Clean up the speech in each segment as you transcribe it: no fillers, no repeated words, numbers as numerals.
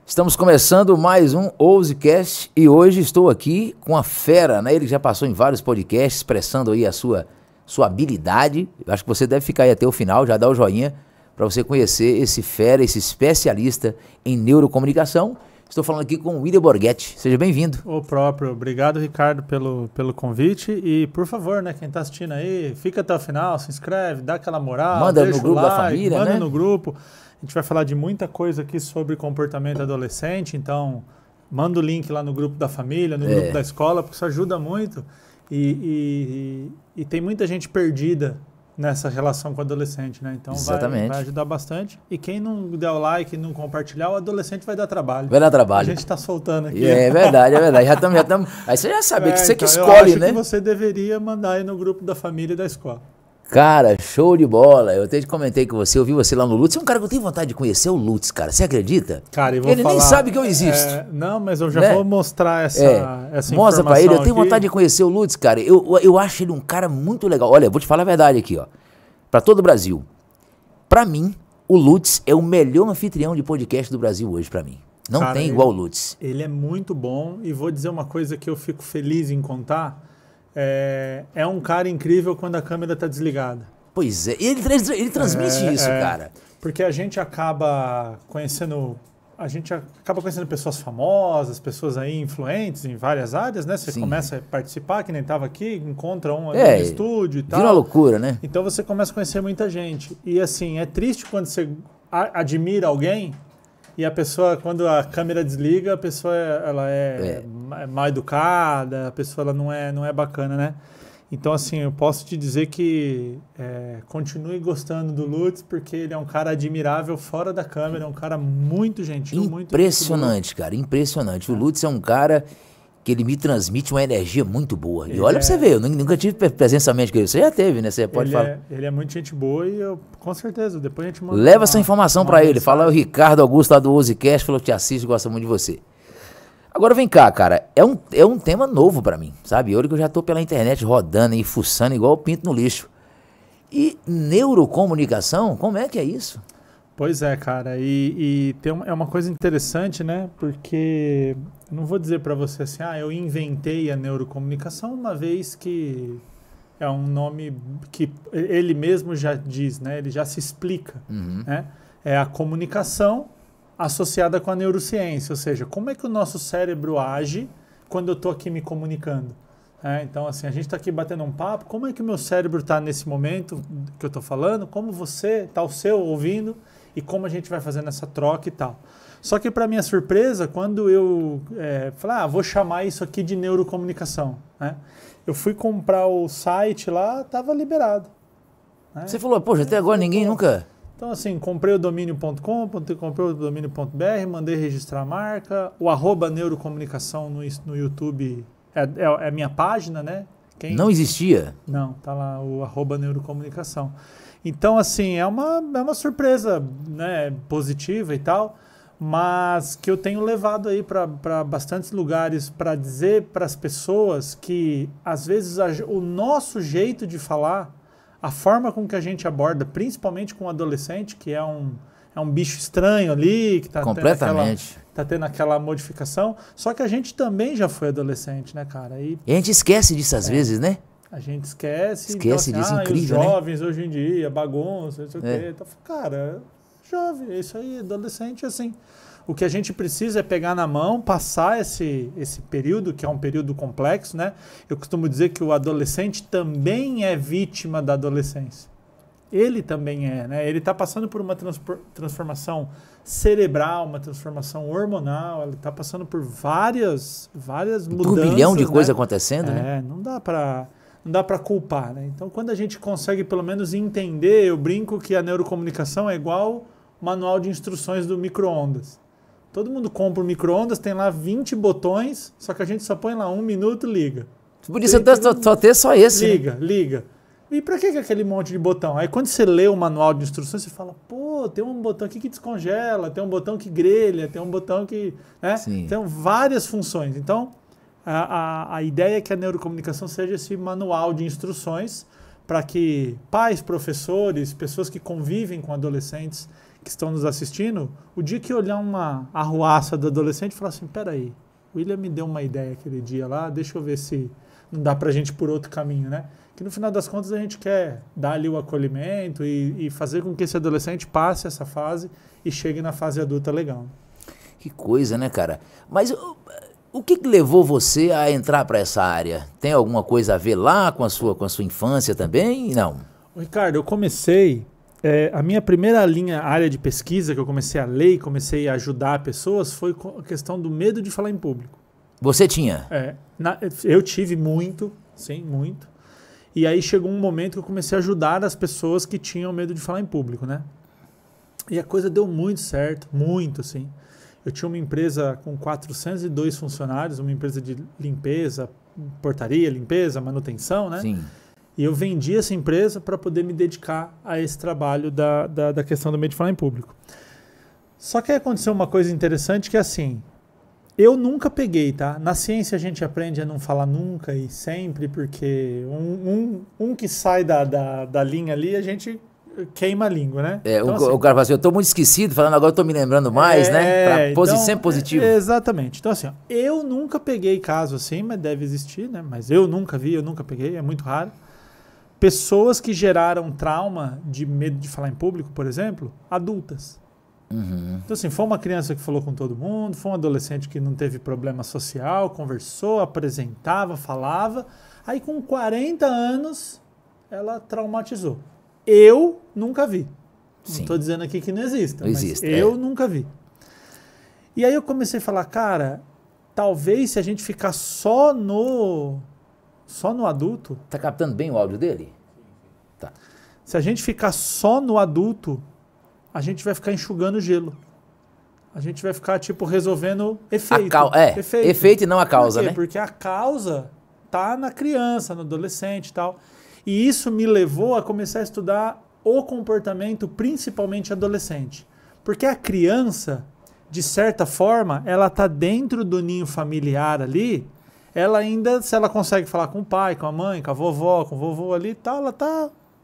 Estamos começando mais um Ousecast e hoje estou aqui com a fera, né? Ele já passou em vários podcasts expressando aí a sua habilidade. Eu acho que você deve ficar aí até o final, já dá o joinha para você conhecer esse fera, esse especialista em neurocomunicação. Estou falando aqui com o William Borghetti. Seja bem-vindo. O próprio. Obrigado, Ricardo, pelo convite. E, por favor, né, quem está assistindo aí, fica até o final, se inscreve, dá aquela moral, manda deixa no grupo like, da família, manda né? no grupo. A gente vai falar de muita coisa aqui sobre comportamento adolescente, então manda o link lá no grupo da família, no grupo da escola, porque isso ajuda muito. E tem muita gente perdida nessa relação com o adolescente, né? Então vai ajudar bastante. E quem não der o like e não compartilhar, o adolescente vai dar trabalho. Vai dar trabalho. A gente está soltando aqui. É verdade, é verdade. Já estamos. Aí você já sabe que você que então escolhe, eu acho né? que você deveria mandar aí no grupo da família e da escola. Cara, show de bola. Eu até comentei com você, eu vi você lá no Lutz. Você é um cara que eu tenho vontade de conhecer o Lutz, cara. Você acredita? Cara, eu vou ele falar, nem sabe que eu existo. Não, mas eu já vou mostrar essa informação. Mostra pra ele, eu tenho aqui. vontade de conhecer o Lutz, cara. Eu acho ele um cara muito legal. Olha, vou te falar a verdade aqui, ó. Pra todo o Brasil. Pra mim, o Lutz é o melhor anfitrião de podcast do Brasil hoje, pra mim. Não Cara, tem igual o Lutz. Ele é muito bom e vou dizer uma coisa que eu fico feliz em contar. É um cara incrível quando a câmera tá desligada. Pois é, ele transmite isso, cara. Porque a gente acaba conhecendo pessoas famosas, pessoas aí influentes em várias áreas, né? Você começa a participar, que nem estava aqui, encontra um ali no estúdio e tal. Vira uma loucura, né? Então você começa a conhecer muita gente. E assim, é triste quando você admira alguém e a pessoa, quando a câmera desliga, a pessoa ela é mal educada, a pessoa ela não é bacana, né? Então, assim, eu posso te dizer que continue gostando do Lutz, porque ele é um cara admirável fora da câmera, é um cara muito gentil, impressionante, cara, impressionante. O Lutz é um cara que ele me transmite uma energia muito boa. E olha pra você ver, eu nunca tive presencialmente com ele. Você já teve, né? Você pode falar. Ele é muito gente boa e eu, com certeza, depois a gente manda. Leva essa informação pra ele. Fala o Ricardo Augusto lá do Ousecast, falou que te assiste, gosta muito de você. Agora vem cá, cara, é um tema novo pra mim, sabe? Olha que eu já tô pela internet rodando e fuçando igual o pinto no lixo. E neurocomunicação, como é que é isso? Pois é, cara, é uma coisa interessante, né? Porque eu não vou dizer pra você assim, eu inventei a neurocomunicação, uma vez que é um nome que ele mesmo já diz, né? Ele já se explica, né? É a comunicação associada com a neurociência, ou seja, como é que o nosso cérebro age quando eu estou aqui me comunicando. Então, assim, a gente está aqui batendo um papo, como é que o meu cérebro está nesse momento que eu estou falando, como você está o seu ouvindo e como a gente vai fazendo essa troca e tal. Só que, para minha surpresa, quando eu falei, vou chamar isso aqui de neurocomunicação, né? Eu fui comprar o site lá, estava liberado. Né? Você falou, poxa, até agora ninguém nunca... Então, assim, comprei o domínio.com, comprei o domínio.br, mandei registrar a marca. O @neurocomunicação no YouTube é minha página, né? Não existia? Não, tá lá o @neurocomunicação. Então, assim, é uma surpresa, né, positiva e tal, mas que eu tenho levado aí para bastantes lugares para dizer para as pessoas que, às vezes, o nosso jeito de falar, a forma com que a gente aborda, principalmente com o adolescente, que é um bicho estranho ali, que está tendo aquela modificação, só que a gente também já foi adolescente, né, cara? E a gente esquece disso às vezes, né? A gente esquece então, assim, disso, incrível, os jovens hoje em dia, bagunça, não sei o quê. Então, cara, jovem, isso aí, adolescente, assim. O que a gente precisa é pegar na mão, passar esse período, que é um período complexo, né? Eu costumo dizer que o adolescente também é vítima da adolescência. Ele também né? Ele está passando por uma transformação cerebral, uma transformação hormonal, ele está passando por várias mudanças. Um turbilhão de coisa acontecendo, né? Não dá para culpar, né? Então, quando a gente consegue pelo menos entender, eu brinco que a neurocomunicação é igual manual de instruções do micro-ondas. Todo mundo compra um micro-ondas, tem lá 20 botões, só que a gente só põe lá 1 minuto e liga. Por isso só ter só esse. Liga. E pra que aquele monte de botão? Aí quando você lê o manual de instruções, você fala, tem um botão aqui que descongela, tem um botão que grelha, tem um botão que... né? Tem várias funções. Então, a ideia é que a neurocomunicação seja esse manual de instruções para que pais, professores, pessoas que convivem com adolescentes, que estão nos assistindo, o dia que olhar uma arruaça do adolescente e falar assim, peraí, o William me deu uma ideia aquele dia lá, deixa eu ver se não dá pra gente ir por outro caminho, né? Que no final das contas a gente quer dar ali o acolhimento e fazer com que esse adolescente passe essa fase e chegue na fase adulta legal. Que coisa, né, cara? Mas o que levou você a entrar para essa área? Tem alguma coisa a ver lá com a sua infância também? Não. Ricardo, eu comecei... a minha primeira área de pesquisa que eu comecei a ler e comecei a ajudar pessoas foi a questão do medo de falar em público. Você tinha? Eu tive muito, sim, muito. E aí chegou um momento que eu comecei a ajudar as pessoas que tinham medo de falar em público, né? E a coisa deu muito certo, muito, assim. Eu tinha uma empresa com 402 funcionários, uma empresa de limpeza, portaria, limpeza, manutenção, né? Sim. E eu vendi essa empresa para poder me dedicar a esse trabalho da questão do medo de falar em público. Só que aí aconteceu uma coisa interessante que é assim, eu nunca peguei, tá? Na ciência a gente aprende a não falar nunca e sempre, porque um que sai da linha ali, a gente queima a língua, né? Então, o cara fala assim, eu tô muito esquecido, falando agora eu tô me lembrando mais, né? Pra sempre positivo. Exatamente. Então assim, ó, eu nunca peguei caso assim, mas deve existir, né? Mas eu nunca vi, eu nunca peguei, é muito raro. Pessoas que geraram trauma de medo de falar em público, por exemplo, adultas. Uhum. Então assim, foi uma criança que falou com todo mundo, foi um adolescente que não teve problema social, conversou, apresentava, falava, aí com 40 anos ela traumatizou. Eu nunca vi. Sim. Não estou dizendo aqui que não exista, não mas existe, eu nunca vi. E aí eu comecei a falar, cara, talvez se a gente ficar só no adulto... Tá captando bem o áudio dele? Tá. Se a gente ficar só no adulto, a gente vai ficar enxugando gelo. A gente vai ficar, tipo, resolvendo efeito. Efeito e não a causa, né? Porque a causa tá na criança, no adolescente e tal. E isso me levou a começar a estudar o comportamento, principalmente adolescente. Porque a criança, de certa forma, ela tá dentro do ninho familiar ali, ela ainda, se ela consegue falar com o pai, com a mãe, com a vovó, com o vovô ali e tal,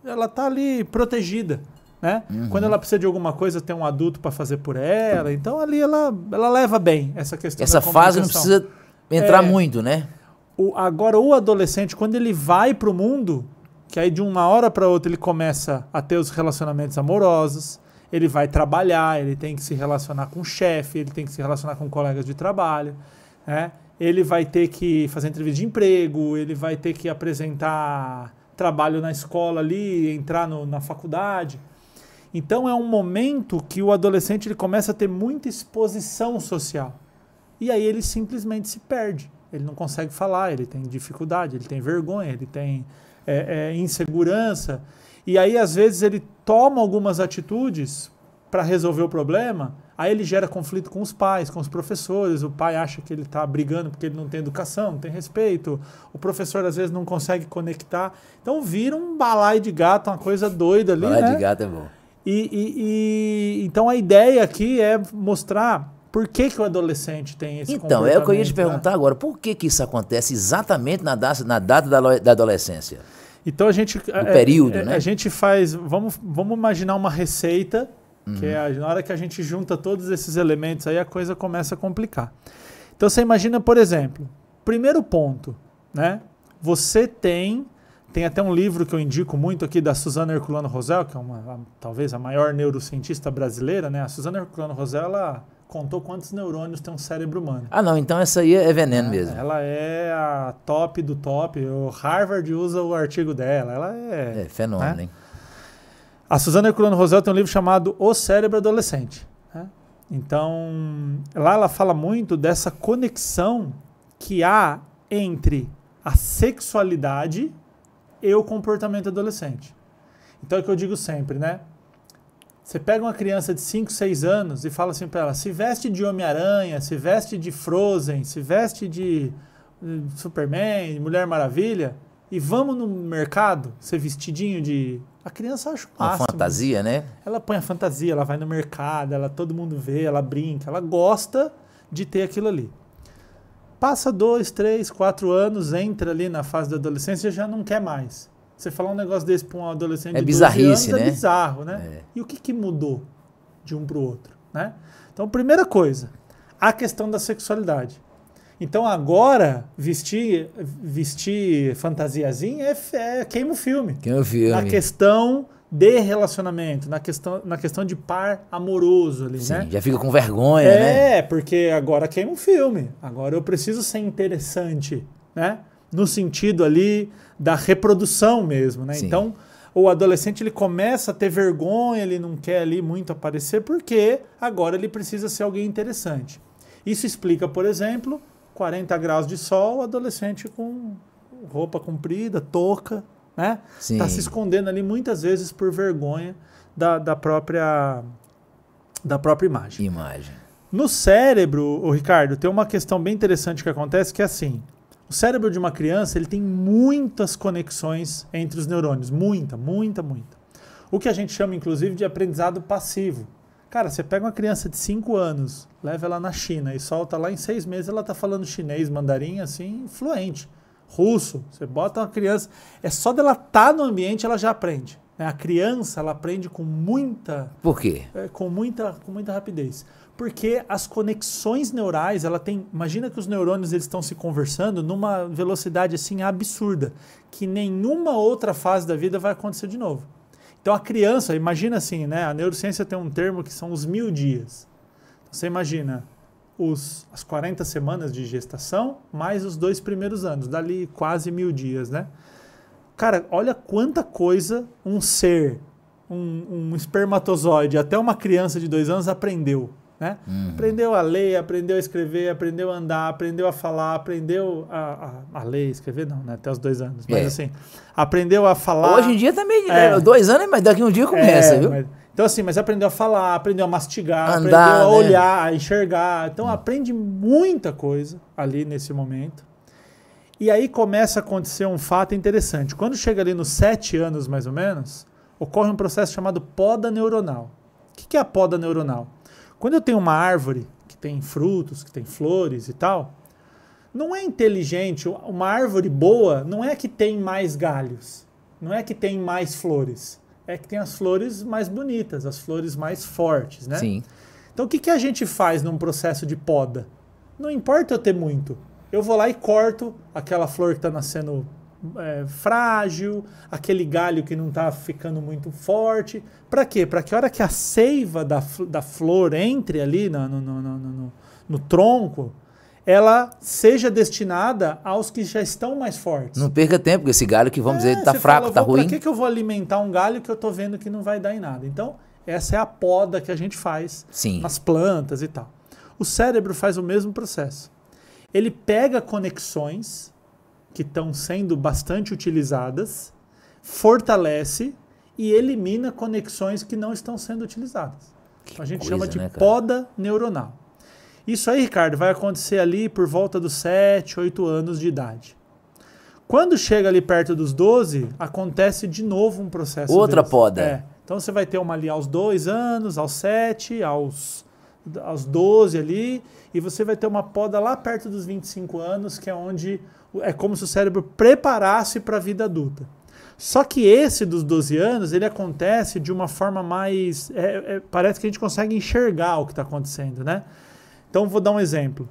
ela tá ali protegida, né? Uhum. Quando ela precisa de alguma coisa, tem um adulto para fazer por ela. Então ali ela leva bem essa questão. Essa fase não precisa entrar muito, né? Agora o adolescente, quando ele vai para o mundo, que aí de uma hora para outra ele começa a ter os relacionamentos amorosos, ele vai trabalhar, ele tem que se relacionar com o chefe, ele tem que se relacionar com colegas de trabalho, né? Ele vai ter que fazer entrevista de emprego, ele vai ter que apresentar trabalho na escola ali, entrar na faculdade. Então é um momento que o adolescente ele começa a ter muita exposição social. E aí ele simplesmente se perde. Ele não consegue falar, ele tem dificuldade, ele tem vergonha, ele tem insegurança. E aí às vezes ele toma algumas atitudes para resolver o problema. Aí ele gera conflito com os pais, com os professores. O pai acha que ele está brigando porque ele não tem educação, não tem respeito. O professor às vezes não consegue conectar. Então vira um balaio de gato, uma coisa doida ali, balaio, né? de gato é bom. Então a ideia aqui é mostrar por que o adolescente tem esse comportamento. Então, é o que eu ia te perguntar agora. Por que isso acontece exatamente na data da adolescência? Então a gente... No período, né? A gente faz... Vamos imaginar uma receita... Que na hora que a gente junta todos esses elementos aí, a coisa começa a complicar. Então você imagina, por exemplo, primeiro ponto, né? Você tem até um livro que eu indico muito aqui da Suzana Herculano Rosel, que é talvez a maior neurocientista brasileira, né? A Suzana Herculano Rosel, ela contou quantos neurônios tem um cérebro humano. Ah, não, então essa aí é veneno mesmo. Ela é a top do top. O Harvard usa o artigo dela. Ela é fenômeno, né? hein? A Suzana Herculano Rosel tem um livro chamado O Cérebro Adolescente. Né? Então, lá ela fala muito dessa conexão que há entre a sexualidade e o comportamento adolescente. Então é o que eu digo sempre, né? Você pega uma criança de 5, 6 anos e fala assim para ela, se veste de Homem-Aranha, se veste de Frozen, se veste de Superman, Mulher Maravilha, e vamos no mercado, ser vestidinho de... A criança acha o máximo. Uma fantasia, né? Ela põe a fantasia, ela vai no mercado, todo mundo vê, ela brinca, ela gosta de ter aquilo ali. Passa 2, 3, 4 anos, entra ali na fase da adolescência e já não quer mais. Você falar um negócio desse para um adolescente de 12 anos né? É bizarro, né? E o que mudou? de um para o outro, né? Então, primeira coisa, a questão da sexualidade. Então, agora, vestir fantasiazinha queima o filme. Queima o filme. Na questão de relacionamento, na questão de par amoroso ali, Sim, né? já fica com vergonha, né? Porque agora queima o filme. Agora eu preciso ser interessante, né? No sentido ali da reprodução mesmo, né? Sim. Então, o adolescente ele começa a ter vergonha, ele não quer ali muito aparecer, porque agora ele precisa ser alguém interessante. Isso explica, por exemplo, 40 graus de sol, adolescente com roupa comprida, touca, né? Sim. Está se escondendo ali muitas vezes por vergonha da própria imagem. No cérebro, o Ricardo, tem uma questão bem interessante que acontece, que é assim, o cérebro de uma criança ele tem muitas conexões entre os neurônios, muita. O que a gente chama, inclusive, de aprendizado passivo. Cara, você pega uma criança de 5 anos, leva ela na China e solta lá em 6 meses, ela tá falando chinês, mandarim, assim, fluente. Russo, você bota uma criança, é só dela estar no ambiente, ela já aprende. A criança, ela aprende com muita... Por quê? Com muita rapidez. Porque as conexões neurais, ela tem... Imagina que os neurônios eles estão se conversando numa velocidade assim absurda, que nenhuma outra fase da vida vai acontecer de novo. Então a criança, imagina assim, né? A neurociência tem um termo que são os 1000 dias. Então, você imagina as 40 semanas de gestação, mais os 2 primeiros anos, dali quase 1000 dias, né? Cara, olha quanta coisa um ser, um espermatozoide, até uma criança de 2 anos aprendeu, né? Aprendeu a ler, aprendeu a escrever, aprendeu a andar, aprendeu a falar, aprendeu a ler, escrever não, né? Até os 2 anos, mas assim, aprendeu a falar. Hoje em dia também, 2 anos, mas daqui um dia começa, viu? Então assim, mas aprendeu a falar, aprendeu a mastigar, andar, aprendeu a olhar, a enxergar. Então aprende muita coisa ali nesse momento. E aí começa a acontecer um fato interessante. Quando chega ali nos 7 anos, mais ou menos, ocorre um processo chamado poda neuronal. O que é a poda neuronal? Quando eu tenho uma árvore que tem frutos, que tem flores e tal, não é inteligente, uma árvore boa não é que tem mais galhos, não é que tem mais flores, é que tem as flores mais bonitas, as flores mais fortes, né? Sim. Então o que a gente faz num processo de poda? Não importa eu ter muito, eu vou lá e corto aquela flor que está nascendo frágil, aquele galho que não está ficando muito forte. Para quê? Para que a hora que a seiva da flor entre ali no tronco, ela seja destinada aos que já estão mais fortes. Não perca tempo com esse galho que, vamos dizer, está fraco, está ruim. Para que eu vou alimentar um galho que eu estou vendo que não vai dar em nada? Então, essa é a poda que a gente faz nas plantas e tal. O cérebro faz o mesmo processo. Ele pega conexões que estão sendo bastante utilizadas, fortalece e elimina conexões que não estão sendo utilizadas. A gente chama de poda neuronal. Isso aí, Ricardo, vai acontecer ali por volta dos 7, 8 anos de idade. Quando chega ali perto dos 12, acontece de novo um processo outra poda. Então você vai ter uma ali aos 2 anos, aos 7, aos 12 ali, e você vai ter uma poda lá perto dos 25 anos, que é onde é como se o cérebro preparasse para a vida adulta. Só que esse dos 12 anos, ele acontece de uma forma mais... parece que a gente consegue enxergar o que está acontecendo, né? Então, vou dar um exemplo.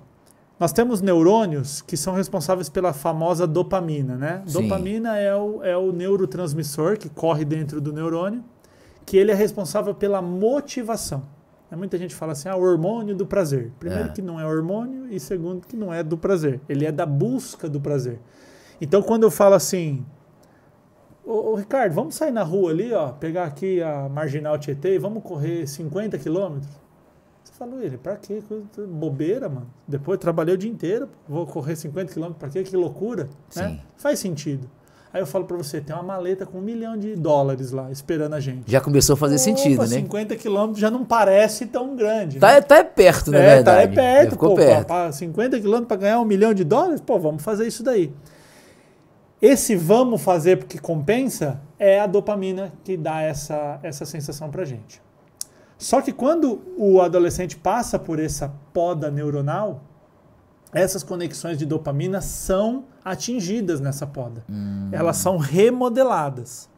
Nós temos neurônios que são responsáveis pela famosa dopamina, né? Sim. Dopamina é o neurotransmissor que corre dentro do neurônio, que ele é responsável pela motivação. Muita gente fala assim, o hormônio do prazer. Primeiro que não é hormônio e segundo que não é do prazer. Ele é da busca do prazer. Então, quando eu falo assim, ô Ricardo, vamos sair na rua ali, ó, pegar aqui a Marginal Tietê e vamos correr 50 quilômetros? Você falou, pra quê? Bobeira, mano. Depois eu trabalhei o dia inteiro, vou correr 50 quilômetros, pra quê? Que loucura. Né? Faz sentido. Aí eu falo pra você, tem uma maleta com $1 milhão lá, esperando a gente. Já começou a fazer sentido, né? 50 quilômetros já não parece tão grande. Tá, né? Tá perto, na verdade. Tá perto, ficou perto. 50 quilômetros para ganhar $1 milhão, vamos fazer isso daí. Esse vamos fazer porque compensa é a dopamina que dá essa sensação pra gente. Só que quando o adolescente passa por essa poda neuronal, essas conexões de dopamina são atingidas nessa poda. Elas são remodeladas.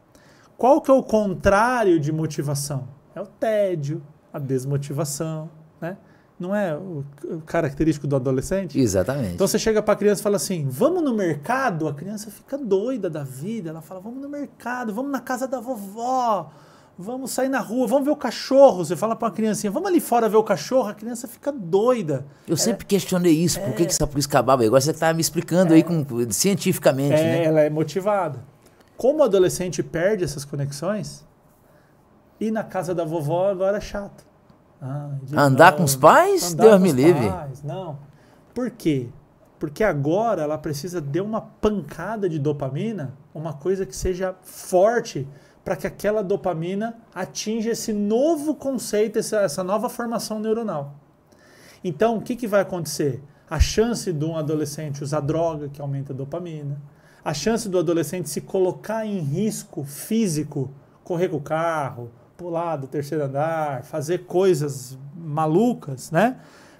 Qual que é o contrário de motivação? É o tédio, a desmotivação, né? Não é o característico do adolescente? Exatamente. Então você chega para a criança e fala assim, vamos no mercado? A criança fica doida da vida, ela fala, vamos no mercado, vamos na casa da vovó, vamos sair na rua, vamos ver o cachorro. Você fala para uma criancinha, vamos ali fora ver o cachorro, a criança fica doida. Eu sempre questionei isso, por que essa polícia acabava? Agora você está me explicando aí cientificamente, né? Ela é motivada. Como o adolescente perde essas conexões, ir na casa da vovó agora é chato. Andar com os pais? Deus me livre. Não. Por quê? Porque agora ela precisa de uma pancada de dopamina, uma coisa que seja forte para que aquela dopamina atinja esse novo conceito, essa nova formação neuronal. Então, o que vai acontecer? A chance de um adolescente usar droga, que aumenta a dopamina, a chance do adolescente se colocar em risco físico, correr com o carro, pular do terceiro andar, fazer coisas malucas, né?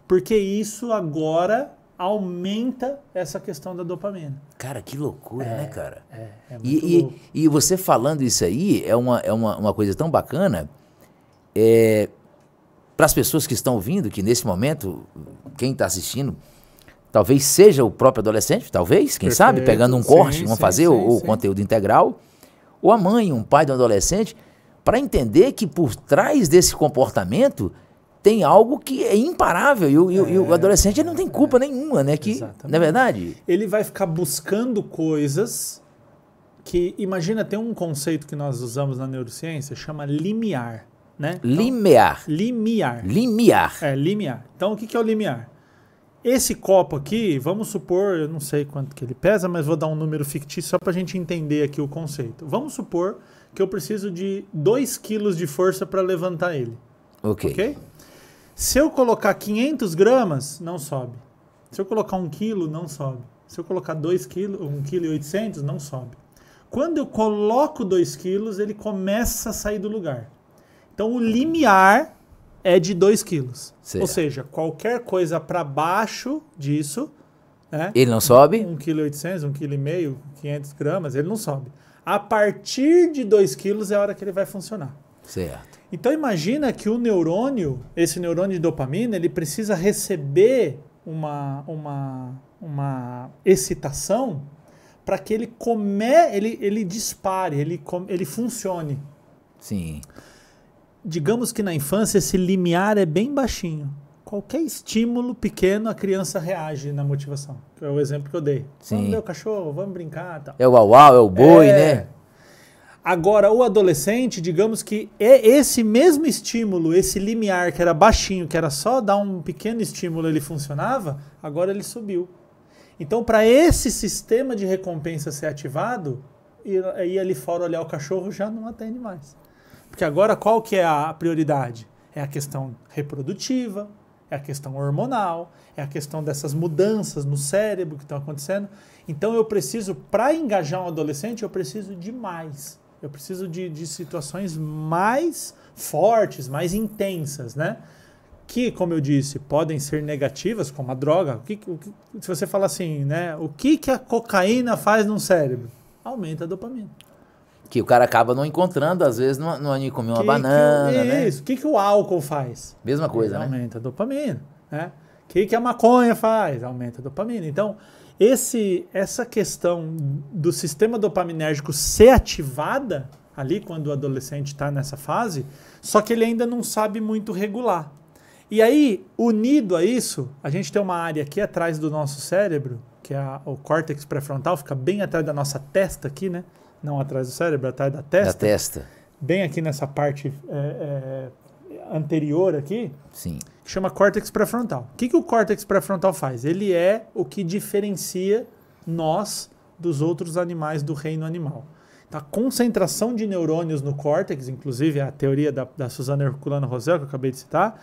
Porque isso agora aumenta essa questão da dopamina. Cara, que loucura, né, cara? É muito louco. E você falando isso aí é uma coisa tão bacana. Para as pessoas que estão ouvindo, que nesse momento, quem está assistindo, talvez seja o próprio adolescente, talvez, quem sabe, pegando um corte, vão fazer o conteúdo integral, ou a mãe, um pai de um adolescente, para entender que por trás desse comportamento tem algo que é imparável e o adolescente ele não tem culpa nenhuma, né? Que, não é verdade? Ele vai ficar buscando coisas que, imagina, tem um conceito que nós usamos na neurociência, chama limiar, né? Então, limiar. Limiar. Limiar. Então, o que é o limiar? Esse copo aqui, vamos supor, eu não sei quanto que ele pesa, mas vou dar um número fictício só para a gente entender aqui o conceito. Vamos supor que eu preciso de 2 quilos de força para levantar ele. Ok? Se eu colocar 500 gramas, não sobe. Se eu colocar 1 quilo, não sobe. Se eu colocar 2 quilos, 1,8 kg, não sobe. Quando eu coloco 2 quilos, ele começa a sair do lugar. Então, o limiar é de 2 quilos. Certo. Ou seja, qualquer coisa para baixo disso, né, ele não sobe? 1,8 kg, 1,5 kg, 500 gramas, ele não sobe. A partir de 2 quilos é a hora que ele vai funcionar. Certo. Então imagina que o neurônio, esse neurônio de dopamina, ele precisa receber uma excitação para que ele dispare, ele funcione. Sim. Digamos que na infância esse limiar é bem baixinho. Qualquer estímulo pequeno, a criança reage na motivação. É o exemplo que eu dei. Sim. Vamos ver o cachorro, vamos brincar. Tal. É o uau, é o boi, né? Agora, o adolescente, digamos que esse mesmo estímulo, esse limiar que era baixinho, que era só dar um pequeno estímulo, ele funcionava, agora ele subiu. Então, para esse sistema de recompensa ser ativado, ir ali fora olhar o cachorro já não atende mais. Porque agora qual que é a prioridade? É a questão reprodutiva, é a questão hormonal, é a questão dessas mudanças no cérebro que estão acontecendo. Então eu preciso, para engajar um adolescente, eu preciso de mais. Eu preciso de situações mais fortes, mais intensas, né? Que, como eu disse, podem ser negativas, como a droga. Se você fala assim, né? O que a cocaína faz no cérebro? Aumenta a dopamina. Que o cara acaba não encontrando, às vezes, não comer uma banana, né? Isso. O que o álcool faz? Mesma coisa, né? Aumenta a dopamina, né? O que a maconha faz? Aumenta a dopamina. Então, essa questão do sistema dopaminérgico ser ativada ali quando o adolescente está nessa fase, só que ele ainda não sabe muito regular. E aí, unido a isso, a gente tem uma área aqui atrás do nosso cérebro, que é o córtex pré-frontal, fica bem atrás da nossa testa aqui, né? Não atrás do cérebro, atrás da testa. Da testa. Bem aqui nessa parte anterior aqui. Sim. Que chama córtex pré-frontal. O que o córtex pré-frontal faz? Ele é o que diferencia nós dos outros animais do reino animal. Então, a concentração de neurônios no córtex, inclusive a teoria da Suzana Herculano Rosel, que eu acabei de citar.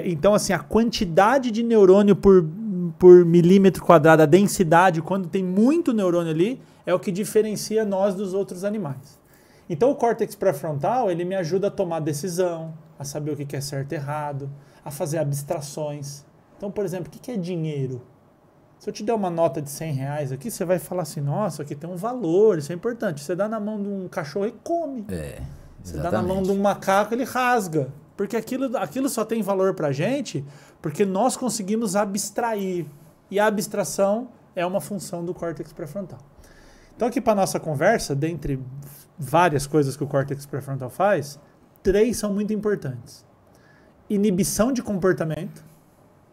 Então, assim, a quantidade de neurônio por milímetro quadrado, a densidade, quando tem muito neurônio ali, é o que diferencia nós dos outros animais. Então, o córtex pré-frontal, ele me ajuda a tomar decisão, a saber o que é certo e errado, a fazer abstrações. Então, por exemplo, o que é dinheiro? Se eu te der uma nota de R$100 aqui, você vai falar assim, nossa, aqui tem um valor, isso é importante. Você dá na mão de um cachorro e come. Você dá na mão de um macaco, ele rasga. Porque aquilo só tem valor pra gente porque nós conseguimos abstrair. E a abstração é uma função do córtex pré-frontal. Então aqui para nossa conversa, dentre várias coisas que o córtex pré-frontal faz, 3 são muito importantes. Inibição de comportamento.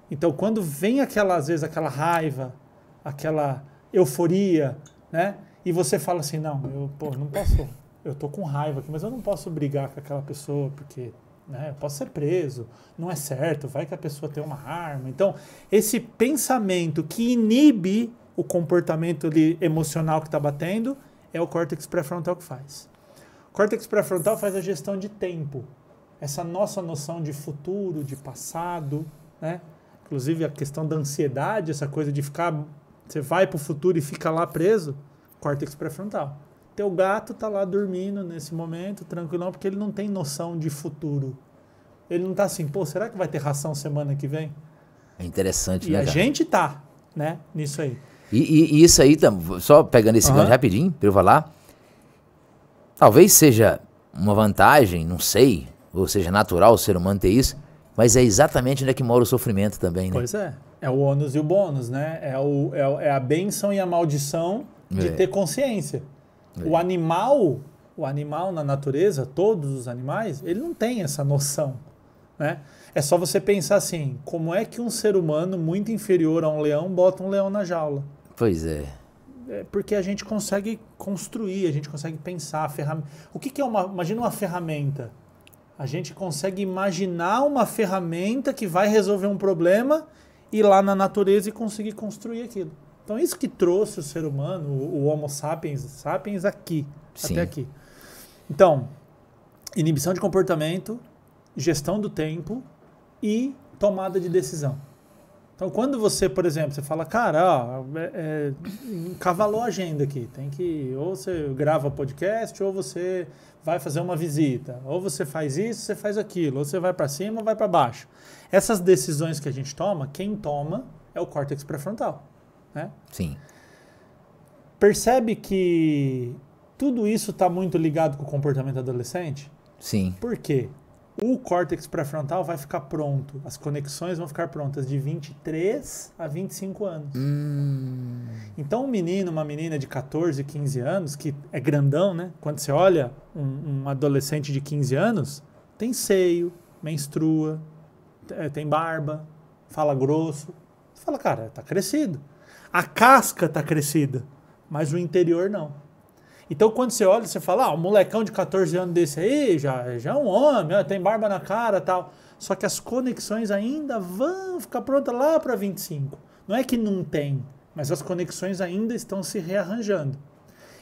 Então quando vem às vezes aquela raiva, aquela euforia, né? E você fala assim, não posso, eu tô com raiva aqui, mas eu não posso brigar com aquela pessoa porque, né, eu posso ser preso, não é certo, vai que a pessoa tem uma arma. Então, esse pensamento que inibe o comportamento emocional que está batendo é o córtex pré-frontal que faz. O córtex pré-frontal faz a gestão de tempo, essa nossa noção de futuro, de passado, né? Inclusive a questão da ansiedade, essa coisa de você vai para o futuro e fica lá preso, córtex pré-frontal. Teu gato tá lá dormindo nesse momento, tranquilão, porque ele não tem noção de futuro. Ele não tá assim, será que vai ter ração semana que vem? É interessante, né, cara? E a gente tá, né, nisso aí. E isso aí, só pegando esse gancho rapidinho, para eu falar, talvez seja uma vantagem, não sei, ou seja natural o ser humano ter isso, mas é exatamente onde é que mora o sofrimento também, né? Pois é. É o ônus e o bônus, né? É a bênção e a maldição de ter consciência. O animal na natureza, todos os animais, ele não tem essa noção, né? É só você pensar assim, como é que um ser humano muito inferior a um leão bota um leão na jaula? Pois é. Porque a gente consegue construir, a gente consegue pensar. O que é imagina uma ferramenta. A gente consegue imaginar uma ferramenta que vai resolver um problema, ir lá na natureza e conseguir construir aquilo. Então isso que trouxe o ser humano, o Homo sapiens aqui, Sim. até aqui. Então, inibição de comportamento, gestão do tempo e tomada de decisão. Então quando você, por exemplo, você fala, cara, encavalou a agenda aqui, tem que, ou você grava podcast, ou você vai fazer uma visita, ou você faz isso, você faz aquilo, ou você vai para cima ou vai para baixo. Essas decisões que a gente toma, quem toma é o córtex pré-frontal. Né? Sim. Percebe que tudo isso está muito ligado com o comportamento adolescente? Sim. Por quê? O córtex pré-frontal vai ficar pronto, as conexões vão ficar prontas de 23 a 25 anos. Então um menino, uma menina de 14, 15 anos, que é grandão, né? Quando você olha um adolescente de 15 anos, tem seio, menstrua, tem barba, fala grosso. Você fala, cara, tá crescido. A casca tá crescida, mas o interior não. Então, quando você olha, você fala, o molecão de 14 anos desse aí já é um homem, tem barba na cara e tal. Só que as conexões ainda vão ficar prontas lá para 25. Não é que não tem, mas as conexões ainda estão se rearranjando.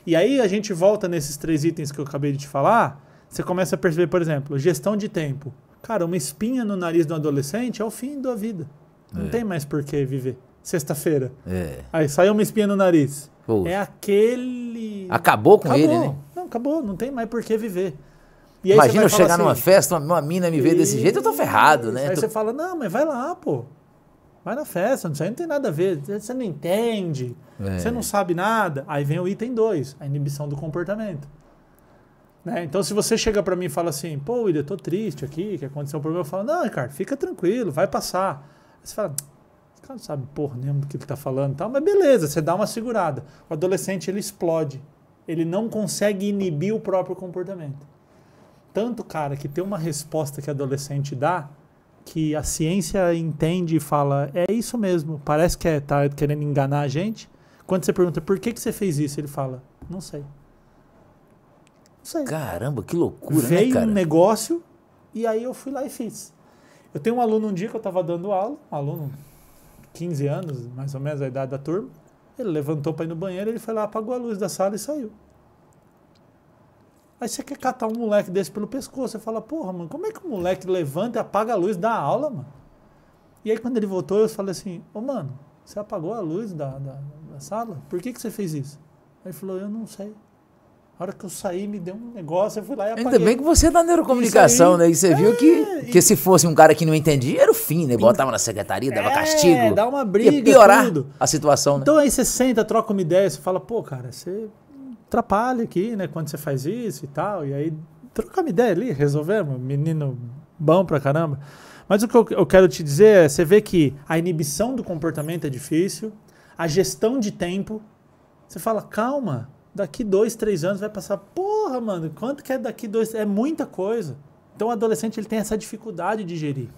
E aí a gente volta nesses 3 itens que eu acabei de te falar, você começa a perceber, por exemplo, gestão de tempo. Cara, uma espinha no nariz do adolescente é o fim da vida. Não tem mais por que viver. Sexta-feira. Aí saiu uma espinha no nariz. Poxa. É aquele... Acabou com ele, né? Não, acabou. Não tem mais por que viver. E aí imagina eu chegar assim, numa festa, uma mina me ver desse jeito, eu tô ferrado, né? Aí você fala, não, mas vai lá, pô. Vai na festa, isso aí não tem nada a ver. Você não entende, você não sabe nada. Aí vem o item 2, a inibição do comportamento. Né? Então, se você chega pra mim e fala assim, pô, William, eu tô triste aqui, que aconteceu um problema, eu falo, não, Ricardo, fica tranquilo, vai passar. Aí você fala... O cara não sabe porra nenhuma do que ele está falando e tal, mas beleza, você dá uma segurada. O adolescente, ele explode. Ele não consegue inibir o próprio comportamento. Tanto, cara, que tem uma resposta que o adolescente dá, que a ciência entende e fala, é isso mesmo, parece que tá querendo enganar a gente. Quando você pergunta, por que você fez isso? Ele fala, não sei. Não sei. Caramba, que loucura, Veio né, cara? um negócio e aí eu fui lá e fiz. Eu tenho um aluno um dia que eu estava dando aula, um aluno... 15 anos, mais ou menos a idade da turma, ele levantou para ir no banheiro, ele foi lá, apagou a luz da sala e saiu. Aí você quer catar um moleque desse pelo pescoço, você fala, porra, mano, como é que o moleque levanta e apaga a luz da aula, mano? E aí quando ele voltou, eu falei assim, mano, você apagou a luz da sala? Por que você fez isso? Aí ele falou, eu não sei. A hora que eu saí, me deu um negócio, eu fui lá e apaguei. Ainda bem que você é da neurocomunicação, né? E você viu que se fosse um cara que não entendia, era o fim, né? Botava na secretaria, dava castigo. Dá uma briga, ia piorar tudo. A situação, né? Então aí você senta, troca uma ideia, você fala, pô, cara, você atrapalha aqui, né? Quando você faz isso e tal. E aí, troca uma ideia ali, resolvemos. Menino Bom pra caramba. Mas o que eu quero te dizer é, você vê que a inibição do comportamento é difícil, a gestão de tempo, você fala, calma, daqui 2, 3 anos vai passar, porra, mano, quanto que é daqui 2, é muita coisa. Então o adolescente ele tem essa dificuldade de gerir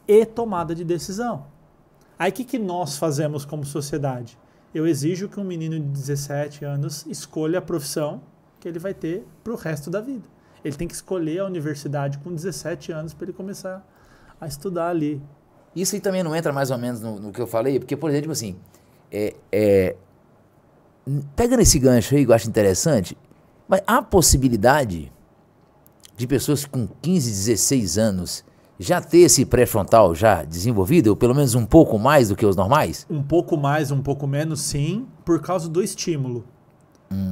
e tomada de decisão. Aí o que nós fazemos como sociedade? Eu exijo que um menino de 17 anos escolha a profissão que ele vai ter pro resto da vida. Ele tem que escolher a universidade com 17 anos para ele começar a estudar ali. Isso aí também não entra mais ou menos no que eu falei, porque, por exemplo, assim, pegando esse gancho aí que eu acho interessante, mas há possibilidade de pessoas com 15, 16 anos já ter esse pré-frontal já desenvolvido, ou pelo menos um pouco mais do que os normais? Um pouco mais, um pouco menos, sim, por causa do estímulo.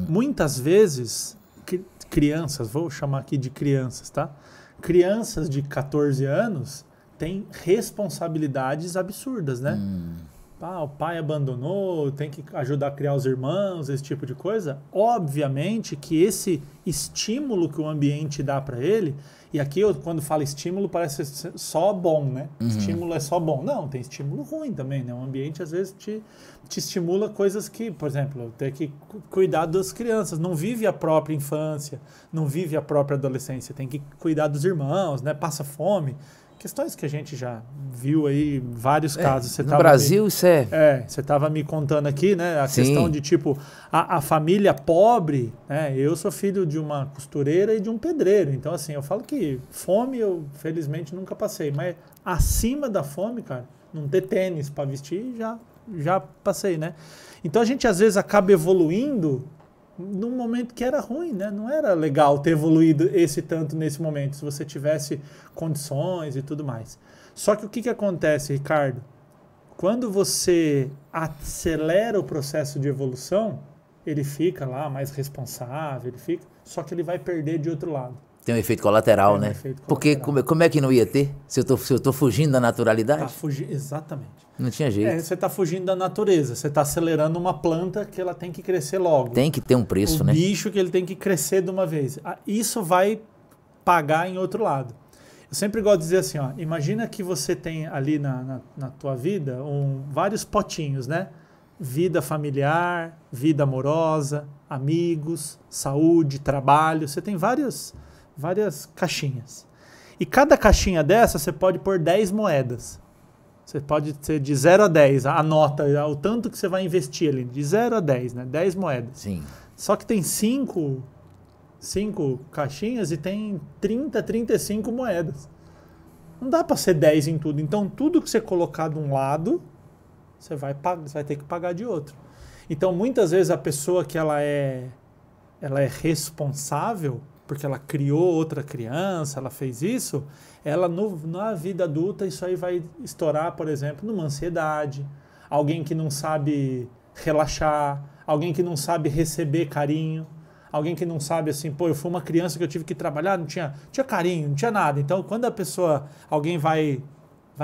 Muitas vezes, crianças, vou chamar aqui de crianças, tá? Crianças de 14 anos têm responsabilidades absurdas, né? O pai abandonou, tem que ajudar a criar os irmãos, esse tipo de coisa. Obviamente que esse estímulo que o ambiente dá para ele, e aqui quando falo estímulo parece só bom, né? Estímulo é só bom. Não, tem estímulo ruim também, né? O ambiente às vezes te estimula coisas que, por exemplo, ter que cuidar das crianças, não vive a própria infância, não vive a própria adolescência, tem que cuidar dos irmãos, né? Passa fome. Questões que a gente já viu aí, vários casos. Você no Brasil isso é... você estava me contando aqui, né? A Sim. questão de, tipo, a família pobre, né? Eu sou filho de uma costureira e de um pedreiro. Então, assim, eu falo que fome eu, felizmente, nunca passei. Mas acima da fome, cara, não ter tênis para vestir, já passei, né? Então, a gente, às vezes, acaba evoluindo num momento que era ruim, né? Não era legal ter evoluído esse tanto nesse momento, se você tivesse condições e tudo mais. Só que o que acontece, Ricardo? Quando você acelera o processo de evolução, ele fica lá mais responsável, só que ele vai perder de outro lado. Tem um efeito colateral, né? Porque como é que não ia ter? Se eu tô fugindo da naturalidade? Exatamente. Não tinha jeito. Você está fugindo da natureza. Você está acelerando uma planta que ela tem que crescer logo. Tem que ter um preço, né? O bicho que ele tem que crescer de uma vez. Isso vai pagar em outro lado. Eu sempre gosto de dizer assim, ó, imagina que você tem ali na tua vida vários potinhos, né? Vida familiar, vida amorosa, amigos, saúde, trabalho. Você tem várias caixinhas. E cada caixinha dessa você pode pôr 10 moedas. Você pode ser de 0 a 10, a nota, o tanto que você vai investir ali, de 0 a 10, né? 10 moedas. Sim. Só que tem 5 caixinhas e tem 30, 35 moedas. Não dá para ser 10 em tudo. Então, tudo que você colocar de um lado, você vai ter que pagar de outro. Então, muitas vezes, a pessoa que ela é responsável, porque ela criou outra criança, ela fez isso, ela na vida adulta, isso aí vai estourar, por exemplo, numa ansiedade, alguém que não sabe relaxar, alguém que não sabe receber carinho, alguém que não sabe assim, pô, eu fui uma criança que eu tive que trabalhar, não tinha carinho, não tinha nada. Então, quando alguém vai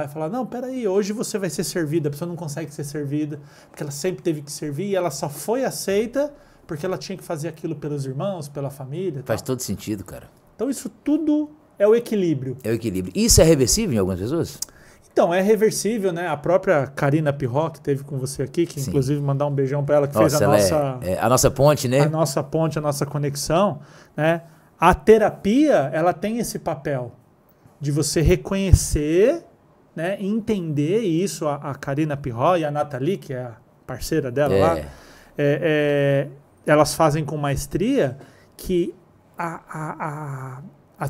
falar, não, peraí, hoje você vai ser servida, a pessoa não consegue ser servida, porque ela sempre teve que servir e ela só foi aceita porque ela tinha que fazer aquilo pelos irmãos, pela família. Faz todo sentido, cara. Então, isso tudo é o equilíbrio. É o equilíbrio. Isso é reversível em algumas pessoas? Então, é reversível, né? A própria Karina Pirro, que teve com você aqui, que inclusive mandar um beijão para ela, que fez a nossa ponte, né? A nossa ponte, a nossa conexão, né? A terapia, ela tem esse papel de você reconhecer, né? Entender isso. A Karina Pirro e a Nathalie, que é a parceira dela lá, elas fazem com maestria que a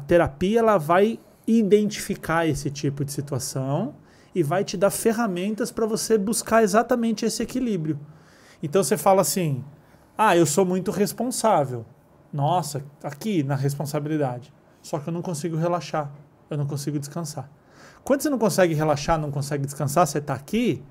terapia ela vai identificar esse tipo de situação e vai te dar ferramentas para você buscar exatamente esse equilíbrio. Então você fala assim, eu sou muito responsável. Nossa, aqui na responsabilidade. Só que eu não consigo relaxar, eu não consigo descansar. Quando você não consegue relaxar, não consegue descansar, você está aqui,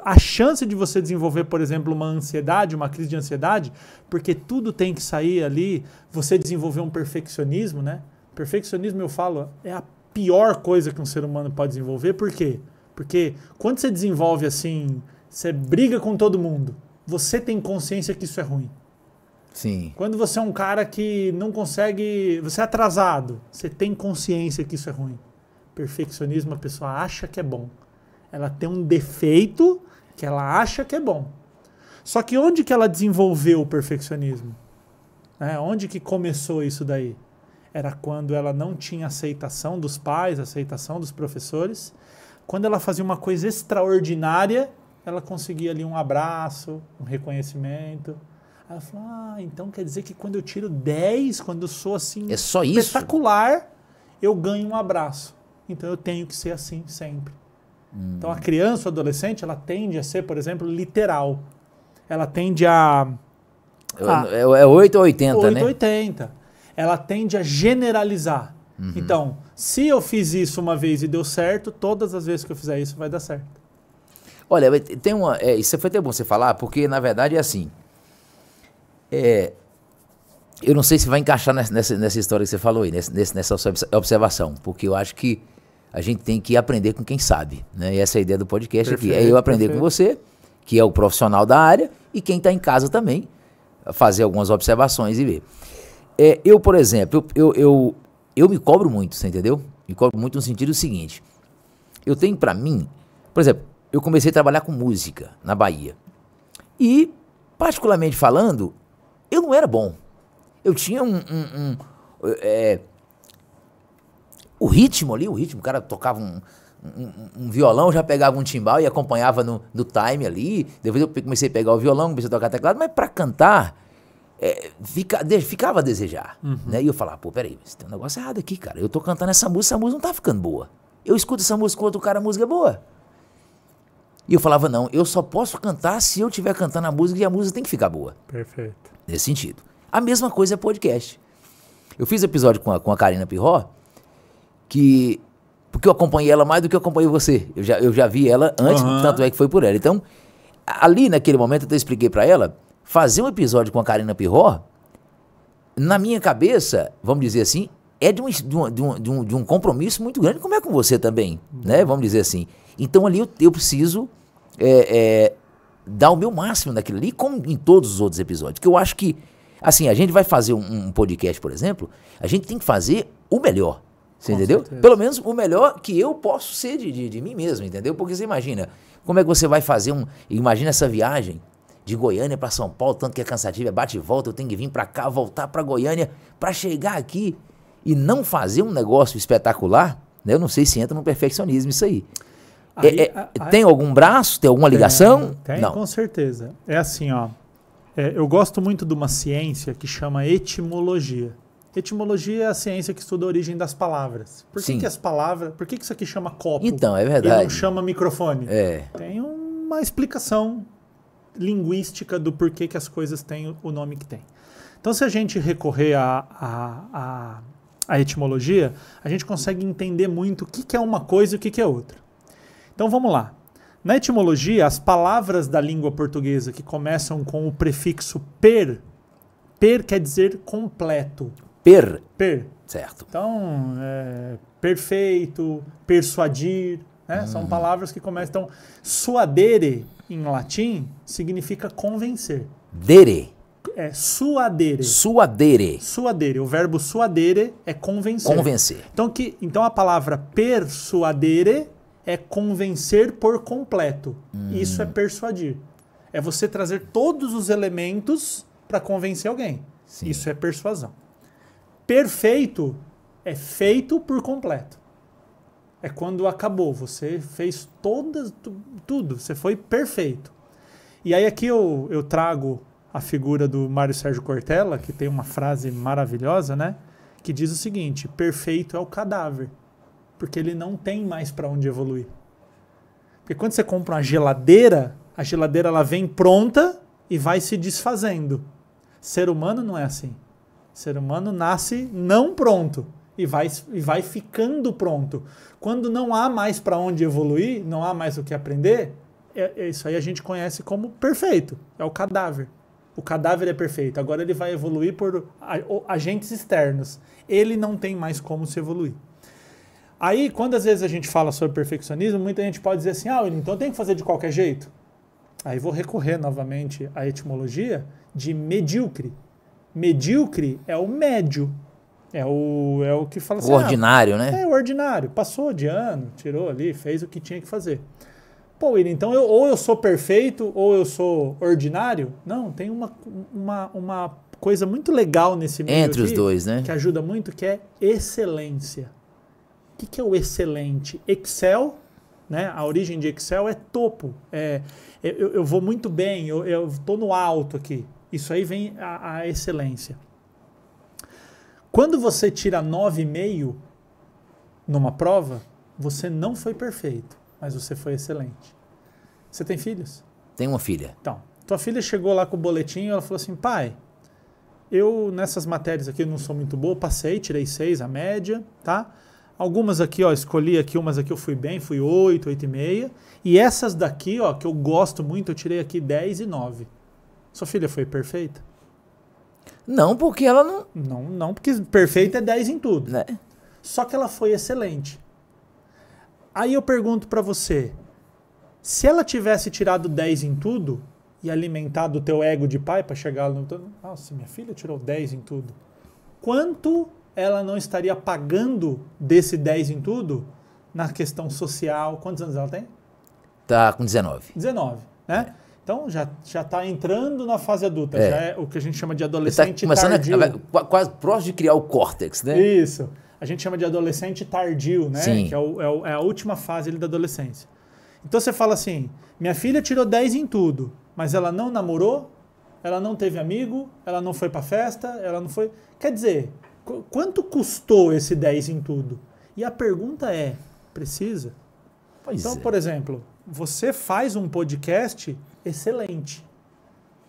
a chance de você desenvolver, por exemplo, uma ansiedade, uma crise de ansiedade, porque tudo tem que sair ali, você desenvolver um perfeccionismo, né? Perfeccionismo, eu falo, é a pior coisa que um ser humano pode desenvolver. Por quê? Porque quando você desenvolve assim, você briga com todo mundo, você tem consciência que isso é ruim. Sim. Quando você é um cara que não consegue, você é atrasado, você tem consciência que isso é ruim. Perfeccionismo, a pessoa acha que é bom. Ela tem um defeito que ela acha que é bom. Só que onde que ela desenvolveu o perfeccionismo? Onde que começou isso daí? Era quando ela não tinha aceitação dos pais, aceitação dos professores. Quando ela fazia uma coisa extraordinária, ela conseguia ali um abraço, um reconhecimento. Aí ela falou, então quer dizer que quando eu tiro 10, quando eu sou assim é só isso? Espetacular, eu ganho um abraço. Então eu tenho que ser assim sempre. Então a criança ou adolescente, ela tende a ser, por exemplo, literal. Ela tende a... É 8 ou 80, 8 né? 80. Ela tende a generalizar. Então, se eu fiz isso uma vez e deu certo, todas as vezes que eu fizer isso vai dar certo. Olha, tem uma... isso foi até bom você falar, porque na verdade é assim. Eu não sei se vai encaixar nessa história que você falou aí, nessa observação, porque eu acho que a gente tem que aprender com quem sabe, né? E essa é a ideia do podcast aqui. É eu aprender com você, que é o profissional da área, e quem está em casa também, fazer algumas observações e ver. Eu, por exemplo, eu me cobro muito, você entendeu? Me cobro muito no sentido seguinte. Eu tenho pra mim, por exemplo, eu comecei a trabalhar com música na Bahia. E, particularmente falando, eu não era bom. Eu tinha o ritmo ali, o cara tocava um violão, já pegava um timbal e acompanhava no time ali. Depois eu comecei a pegar o violão, comecei a tocar teclado, mas pra cantar, ficava a desejar. Né? E eu falava, peraí, tem um negócio errado aqui, cara. Eu tô cantando essa música não tá ficando boa. Eu escuto essa música com outro cara, a música é boa. E eu falava, não, eu só posso cantar se eu estiver cantando a música e a música tem que ficar boa. Perfeito. Nesse sentido. A mesma coisa é podcast. Eu fiz episódio com a Karina Pirró, porque eu acompanhei ela mais do que eu acompanhei você. Eu já vi ela antes, tanto é que foi por ela. Então, ali naquele momento eu expliquei pra ela, fazer um episódio com a Karina Pirró, na minha cabeça, vamos dizer assim, é de um compromisso muito grande, como é com você também, né? Vamos dizer assim. Então ali eu preciso dar o meu máximo naquilo ali, como em todos os outros episódios. Que eu acho que, assim, a gente vai fazer um podcast, por exemplo, a gente tem que fazer o melhor. Você entendeu? Certeza. Pelo menos o melhor que eu posso ser de mim mesmo, entendeu? Porque você imagina, como é que você vai fazer imagina essa viagem de Goiânia para São Paulo, tanto que é cansativo, bate e volta, eu tenho que vir para cá, voltar para Goiânia, para chegar aqui e não fazer um negócio espetacular, né? Eu não sei se entra no perfeccionismo isso aí. Tem algum braço? Tem alguma ligação? Tem, não. Com certeza. É assim, ó. Eu gosto muito de uma ciência que chama etimologia. Etimologia é a ciência que estuda a origem das palavras. Por que as palavras... Por que isso aqui chama copo? Então, é verdade. E não chama microfone? Tem uma explicação linguística do porquê que as coisas têm o nome que tem. Então, se a gente recorrer à etimologia, a gente consegue entender muito o que é uma coisa e o que é outra. Então, vamos lá. Na etimologia, as palavras da língua portuguesa que começam com o prefixo per quer dizer completo. Per. Certo. Então, perfeito, persuadir, né? São palavras que começam... Então, suadere, em latim, significa convencer. Dere. Suadere. Suadere. Suadere. O verbo suadere é convencer. Convencer. Então a palavra persuadere é convencer por completo. Isso é persuadir. É você trazer todos os elementos para convencer alguém. Sim. Isso é persuasão. Perfeito é feito por completo. É quando acabou. Você fez tudo. Você foi perfeito. E aí aqui eu trago a figura do Mário Sérgio Cortella, que tem uma frase maravilhosa, né? Que diz o seguinte: perfeito é o cadáver. Porque ele não tem mais para onde evoluir. Porque quando você compra uma geladeira, a geladeira ela vem pronta e vai se desfazendo. Ser humano não é assim. Ser humano nasce não pronto e vai ficando pronto. Quando não há mais para onde evoluir, não há mais o que aprender, isso aí a gente conhece como perfeito. É o cadáver. O cadáver é perfeito. Agora ele vai evoluir por agentes externos. Ele não tem mais como se evoluir. Aí, quando às vezes a gente fala sobre perfeccionismo, muita gente pode dizer assim, então tem que fazer de qualquer jeito. Aí vou recorrer novamente à etimologia de medíocre. Medíocre é o médio. É o que fala assim... O ordinário, né? É o ordinário. Passou de ano, tirou ali, fez o que tinha que fazer. Pô, William, então ou eu sou perfeito ou eu sou ordinário? Não, tem uma coisa muito legal nesse meio Entre os dois, né? que ajuda muito, que é excelência. O que é o excelente? Excel, né? A origem de Excel é topo. Eu vou muito bem, eu estou no alto aqui. Isso aí vem a excelência. Quando você tira 9,5 numa prova, você não foi perfeito, mas você foi excelente. Você tem filhos? Tem uma filha. Então, tua filha chegou lá com o boletim e ela falou assim, pai, eu nessas matérias aqui não sou muito boa, passei, tirei 6, a média, tá? Algumas aqui, ó, escolhi aqui, umas aqui eu fui bem, fui 8, 8,5. E essas daqui, ó, que eu gosto muito, eu tirei aqui 10 e 9. Sua filha foi perfeita? Não, porque ela não... Não, porque perfeita é 10 em tudo. Né? Só que ela foi excelente. Aí eu pergunto pra você, se ela tivesse tirado 10 em tudo e alimentado o teu ego de pai pra chegar no... Nossa, minha filha tirou 10 em tudo. Quanto ela não estaria pagando desse 10 em tudo na questão social? Quantos anos ela tem? Tá com 19. 19, né? É. Então já está entrando na fase adulta, já é o que a gente chama de Ele tá adolescente começando tardio. quase próximo de criar o córtex, né? Isso. A gente chama de adolescente tardio, né? Sim. Que é a última fase ali da adolescência. Então você fala assim, minha filha tirou 10 em tudo, mas ela não namorou, ela não teve amigo, ela não foi pra festa, ela não foi... Quer dizer, quanto custou esse 10 em tudo? E a pergunta é, precisa? Pois Então, é. por exemplo, você faz um podcast excelente,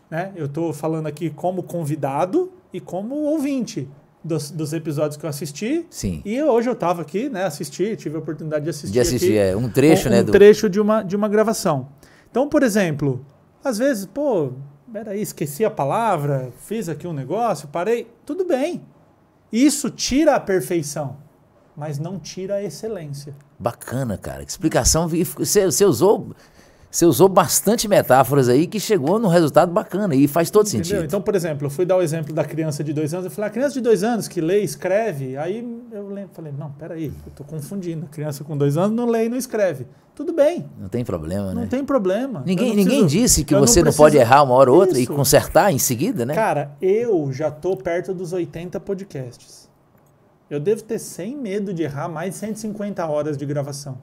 né? Eu estou falando aqui como convidado e como ouvinte dos episódios que eu assisti. Sim. E hoje eu estava aqui, né? tive a oportunidade de assistir. De assistir, aqui, um trecho, né? Um trecho de uma gravação. Então, por exemplo, às vezes, pô, peraí, esqueci a palavra, fiz aqui um negócio, parei. Tudo bem. Isso tira a perfeição, mas não tira a excelência. Bacana, cara. Que explicação. Você usou bastante metáforas aí que chegou num resultado bacana e faz todo sentido. Então, por exemplo, eu fui dar o exemplo da criança de 2 anos. Eu falei, a criança de 2 anos que lê e escreve, aí eu falei, não, peraí, eu tô confundindo. A criança com 2 anos não lê e não escreve. Tudo bem. Não tem problema, né? Não tem problema. Ninguém disse que você não pode errar uma hora ou outra e consertar em seguida, né? Cara, eu já tô perto dos 80 podcasts. Eu devo ter, sem medo de errar, mais de 150 horas de gravação.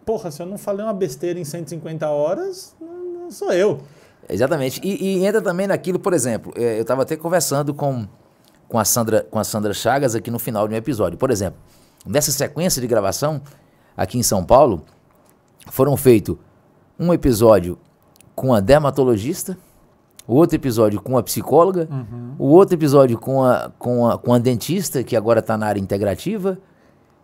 Porra, se eu não falei uma besteira em 150 horas, não sou eu. Exatamente. E entra também naquilo, por exemplo, eu estava até conversando com a Sandra Chagas aqui no final de um episódio. Por exemplo, nessa sequência de gravação, aqui em São Paulo, foram feitos um episódio com a dermatologista, o outro episódio com a psicóloga, o outro episódio com a dentista, que agora está na área integrativa.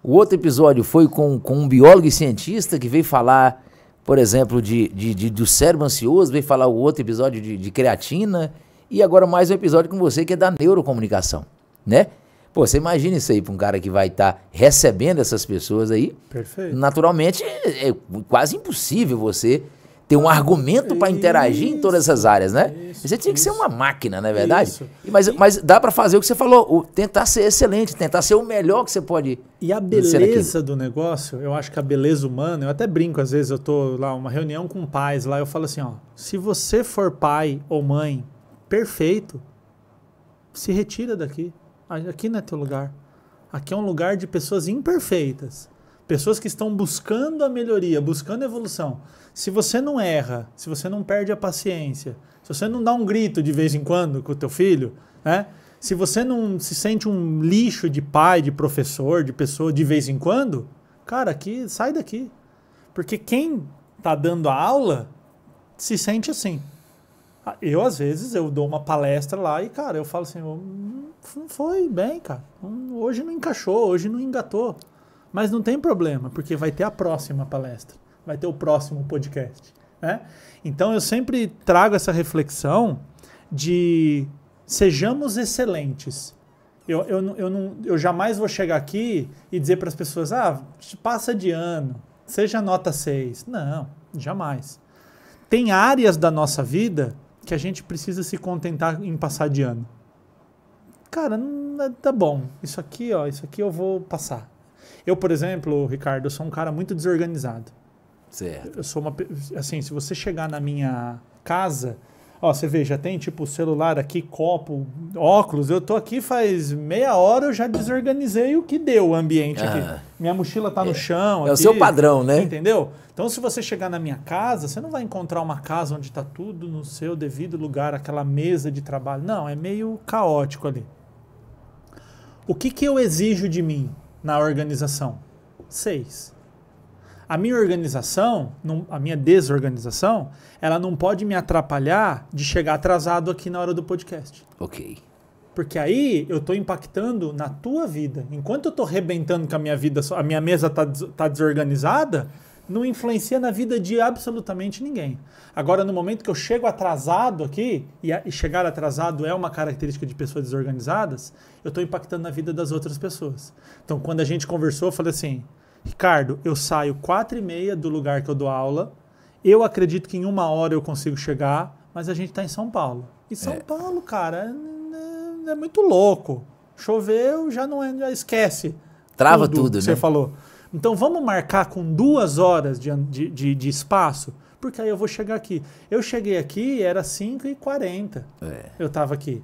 O outro episódio foi com um biólogo e cientista que veio falar, por exemplo, do cérebro ansioso, veio falar o outro episódio de creatina, e agora mais um episódio com você que é da neurocomunicação, né? Pô, você imagina isso aí para um cara que vai estar recebendo essas pessoas aí. Perfeito. Naturalmente, é quase impossível você ter um argumento para interagir em todas essas áreas, né? Você tinha que ser uma máquina, não é verdade? Mas dá para fazer o que você falou, tentar ser excelente, tentar ser o melhor que você pode. E a beleza do negócio, eu acho que a beleza humana, eu até brinco, às vezes eu tô lá, uma reunião com pais lá, eu falo assim, ó, se você for pai ou mãe perfeito, se retira daqui. Aqui não é teu lugar. Aqui é um lugar de pessoas imperfeitas. Pessoas que estão buscando a melhoria, buscando a evolução. Se você não erra, se você não perde a paciência, se você não dá um grito de vez em quando com o teu filho, né? Se você não se sente um lixo de pai, de professor, de pessoa de vez em quando, cara, aqui, sai daqui. Porque quem tá dando a aula se sente assim. Eu, às vezes, eu dou uma palestra lá e, cara, eu falo assim, não foi bem, cara. Hoje não encaixou, hoje não engatou. Mas não tem problema, porque vai ter a próxima palestra, vai ter o próximo podcast, né? Então, eu sempre trago essa reflexão de sejamos excelentes. Eu jamais vou chegar aqui e dizer para as pessoas, passa de ano, seja nota 6. Não, jamais. Tem áreas da nossa vida que a gente precisa se contentar em passar de ano. Cara, tá bom. Isso aqui eu vou passar. Eu, por exemplo, Ricardo, eu sou um cara muito desorganizado. Certo. Eu sou assim, se você chegar na minha casa, ó, você vê, já tem tipo celular aqui, copo, óculos, eu tô aqui faz meia hora, eu já desorganizei o que deu o ambiente aqui. Minha mochila tá no chão. É o seu padrão, né? Entendeu? Então, se você chegar na minha casa, você não vai encontrar uma casa onde tá tudo no seu devido lugar, aquela mesa de trabalho. Não, é meio caótico ali. O que eu exijo de mim na organização? 6. A minha organização, a minha desorganização, ela não pode me atrapalhar de chegar atrasado aqui na hora do podcast. Ok. Porque aí eu estou impactando na tua vida. Enquanto eu estou arrebentando com a minha vida, a minha mesa tá desorganizada, não influencia na vida de absolutamente ninguém. Agora, no momento que eu chego atrasado aqui, e chegar atrasado é uma característica de pessoas desorganizadas, eu estou impactando na vida das outras pessoas. Então, quando a gente conversou, eu falei assim, Ricardo, eu saio 4h30 do lugar que eu dou aula, eu acredito que em 1 hora eu consigo chegar, mas a gente está em São Paulo. E São Paulo, cara, é muito louco. Choveu, já esquece. Trava tudo, que né? Você falou. Então vamos marcar com 2 horas de espaço, porque aí eu vou chegar aqui. Eu cheguei aqui, era 5h40. Eu estava aqui.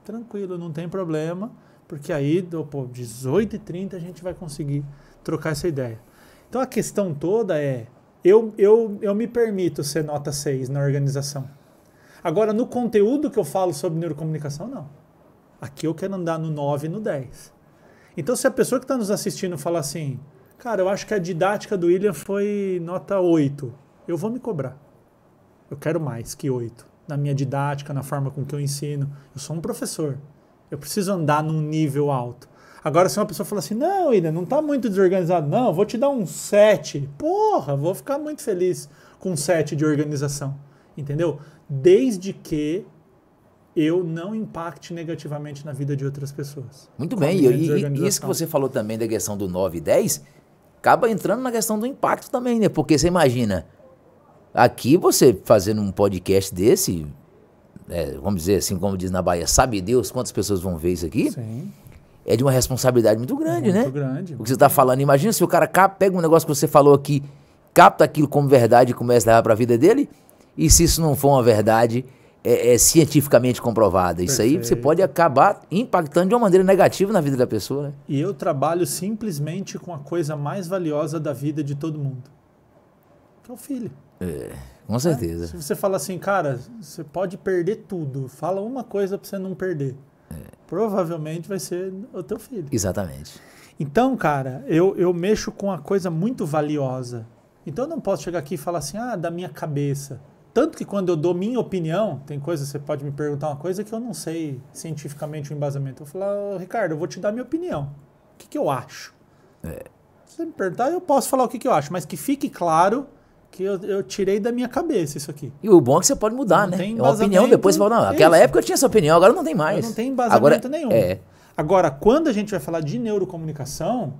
Tranquilo, não tem problema, porque aí, 18h30 a gente vai conseguir trocar essa ideia. Então a questão toda é, eu me permito ser nota 6 na organização. Agora, no conteúdo que eu falo sobre neurocomunicação, não. Aqui eu quero andar no 9 e no 10. Então, se a pessoa que está nos assistindo falar assim, cara, eu acho que a didática do William foi nota 8, eu vou me cobrar. Eu quero mais que 8. Na minha didática, na forma com que eu ensino. Eu sou um professor. Eu preciso andar num nível alto. Agora, se uma pessoa fala assim, não, William, não está muito desorganizado. Não, eu vou te dar um 7. Porra, vou ficar muito feliz com um 7 de organização. Entendeu? Desde que eu não impacte negativamente na vida de outras pessoas. Muito bem, e isso que você falou também da questão do 9 e 10, acaba entrando na questão do impacto também, né? Porque você imagina, aqui você fazendo um podcast desse, vamos dizer assim, como diz na Bahia, sabe Deus quantas pessoas vão ver isso aqui? Sim. É de uma responsabilidade muito grande, né? Muito grande. O que você está falando, imagina se o cara pega um negócio que você falou aqui, capta aquilo como verdade e começa a levar para a vida dele, e se isso não for uma verdade cientificamente comprovada, isso aí você pode acabar impactando de uma maneira negativa na vida da pessoa, né? E eu trabalho simplesmente com a coisa mais valiosa da vida de todo mundo, que é o filho. Com certeza. Se você fala assim, cara, você pode perder tudo, fala uma coisa para você não perder. Provavelmente vai ser o teu filho. Exatamente. Então, cara, eu mexo com uma coisa muito valiosa. Então eu não posso chegar aqui e falar assim, da minha cabeça. Tanto que quando eu dou minha opinião, tem coisa, você pode me perguntar uma coisa que eu não sei cientificamente o embasamento. Eu vou falar, Ricardo, eu vou te dar minha opinião. O que eu acho? Se você me perguntar, eu posso falar o que eu acho, mas que fique claro que eu tirei da minha cabeça isso aqui. E o bom é que você pode mudar, né? É uma opinião, depois você fala, não, naquela época eu tinha essa opinião, agora não tem mais. Não tem embasamento nenhum. Agora, quando a gente vai falar de neurocomunicação,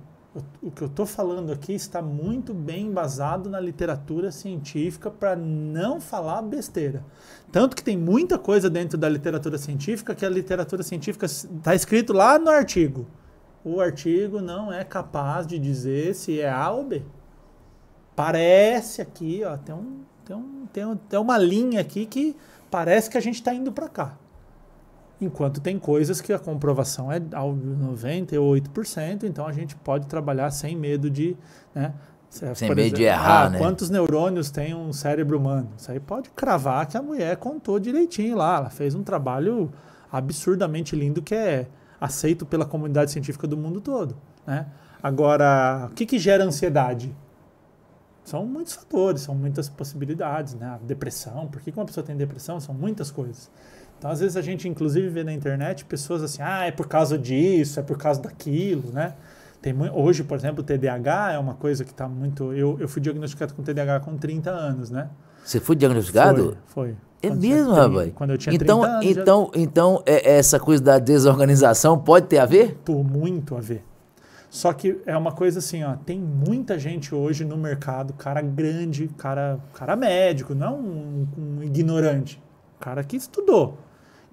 o que eu estou falando aqui está muito bem embasado na literatura científica para não falar besteira. Tanto que tem muita coisa dentro da literatura científica que a literatura científica está escrito lá no artigo. O artigo não é capaz de dizer se é A ou B. Parece aqui, ó, tem uma linha aqui que parece que a gente está indo para cá. Enquanto tem coisas que a comprovação é ao 98%, então a gente pode trabalhar sem medo de... Né, sem medo de errar, né? Quantos neurônios tem um cérebro humano? Isso aí pode cravar que a mulher contou direitinho lá. Ela fez um trabalho absurdamente lindo que é aceito pela comunidade científica do mundo todo. Né? Agora, o que gera ansiedade? São muitos fatores, são muitas possibilidades. Né? A depressão, por que uma pessoa tem depressão? São muitas coisas. Então, às vezes, a gente, inclusive, vê na internet pessoas assim, é por causa disso, é por causa daquilo, né? Hoje, por exemplo, o TDAH é uma coisa que está muito... Eu fui diagnosticado com TDAH com 30 anos, né? Você foi diagnosticado? Foi. É mesmo, rapaz? Quando eu tinha 30 anos... Então, essa coisa da desorganização pode ter a ver? Muito a ver. Só que é uma coisa assim, ó, tem muita gente hoje no mercado, cara grande, cara médico, não um ignorante, cara que estudou,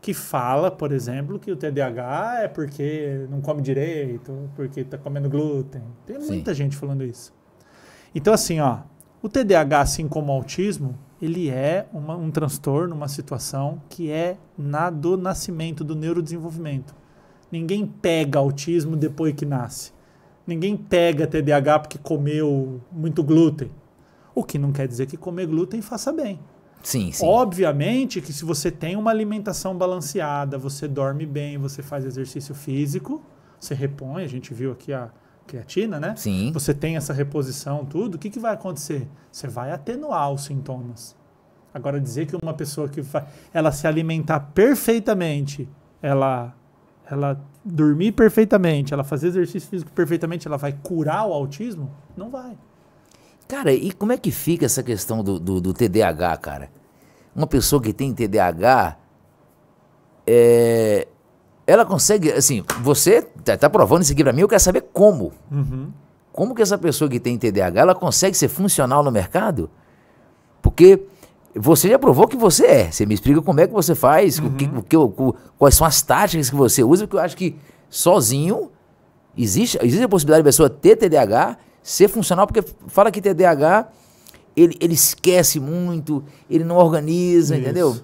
que fala, por exemplo, que o TDAH é porque não come direito, porque está comendo glúten. Tem muita gente falando isso. Então, assim, ó, o TDAH, assim como o autismo, ele é um transtorno, uma situação que é do nascimento, do neurodesenvolvimento. Ninguém pega autismo depois que nasce. Ninguém pega TDAH porque comeu muito glúten. O que não quer dizer que comer glúten faça bem. Sim, sim. Obviamente que se você tem uma alimentação balanceada, você dorme bem, você faz exercício físico, você repõe, a gente viu aqui a creatina, né? Sim. Você tem essa reposição, tudo, o que vai acontecer? Você vai atenuar os sintomas. Agora, dizer que uma pessoa que ela se alimentar perfeitamente, ela dormir perfeitamente, ela fazer exercício físico perfeitamente, ela vai curar o autismo? Não vai. Cara, e como é que fica essa questão do TDAH, cara? Uma pessoa que tem TDAH, ela consegue, assim, você tá provando isso aqui pra mim, eu quero saber como. Uhum. Como que essa pessoa que tem TDAH, ela consegue ser funcional no mercado? Porque você já provou que você é. Você me explica como é que você faz, quais são as táticas que você usa, porque eu acho que sozinho existe a possibilidade da pessoa ter TDAH, ser funcional, porque fala que TDAH, ele esquece muito, ele não organiza, entendeu?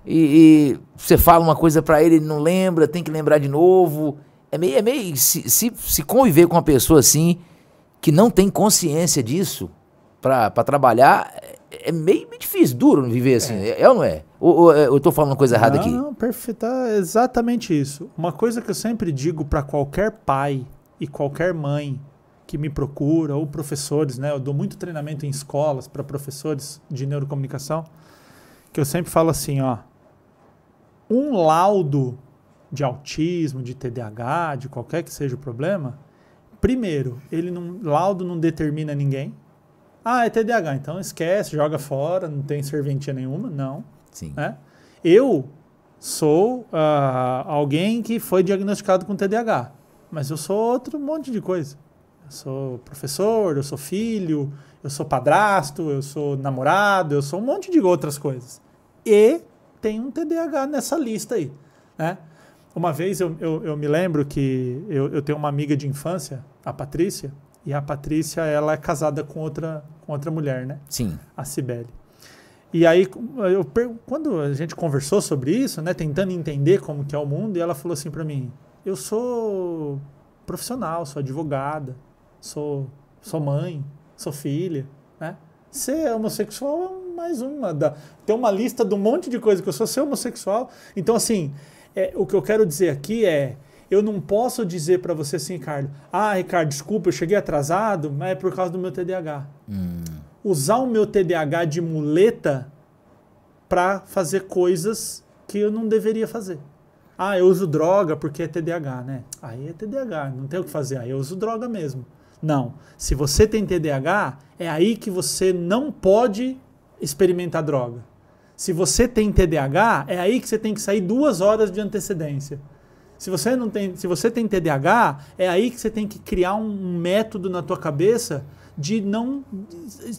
E você fala uma coisa pra ele não lembra, tem que lembrar de novo. É meio se conviver com uma pessoa assim, que não tem consciência disso, pra trabalhar, é meio difícil, duro viver assim. É ou não é? Ou eu tô falando coisa errada aqui? Não, perfeito, é exatamente isso. Uma coisa que eu sempre digo para qualquer pai e qualquer mãe que me procura, ou professores, né? Eu dou muito treinamento em escolas para professores de neurocomunicação, que eu sempre falo assim, ó, um laudo de autismo, de TDAH, de qualquer que seja o problema, primeiro, laudo não determina ninguém. Ah, é TDAH, então esquece, joga fora, não tem serventia nenhuma, não. Sim. Né? Eu sou alguém que foi diagnosticado com TDAH, mas eu sou outro monte de coisa. Eu sou professor, eu sou filho, eu sou padrasto, eu sou namorado, eu sou um monte de outras coisas. E tem um TDAH nessa lista aí, né? Uma vez eu me lembro que eu tenho uma amiga de infância, a Patrícia, e a Patrícia, ela é casada com outra mulher, né? Sim. A Cibele. E aí, quando a gente conversou sobre isso, né, tentando entender como que é o mundo, e ela falou assim pra mim, eu sou profissional, sou advogada, sou mãe, sou filha, né? Ser homossexual é mais uma. Tem uma lista de um monte de coisa que eu sou ser homossexual. Então, assim, o que eu quero dizer aqui é, eu não posso dizer para você assim, Ricardo, Ricardo, desculpa, eu cheguei atrasado, mas é por causa do meu TDAH. Usar o meu TDAH de muleta para fazer coisas que eu não deveria fazer. Eu uso droga porque é TDAH, né? Aí é TDAH, não tem o que fazer, aí eu uso droga mesmo. Não, se você tem TDAH, é aí que você não pode experimentar droga. Se você tem TDAH, é aí que você tem que sair 2 horas de antecedência. Se você tem TDAH, é aí que você tem que criar um método na tua cabeça de não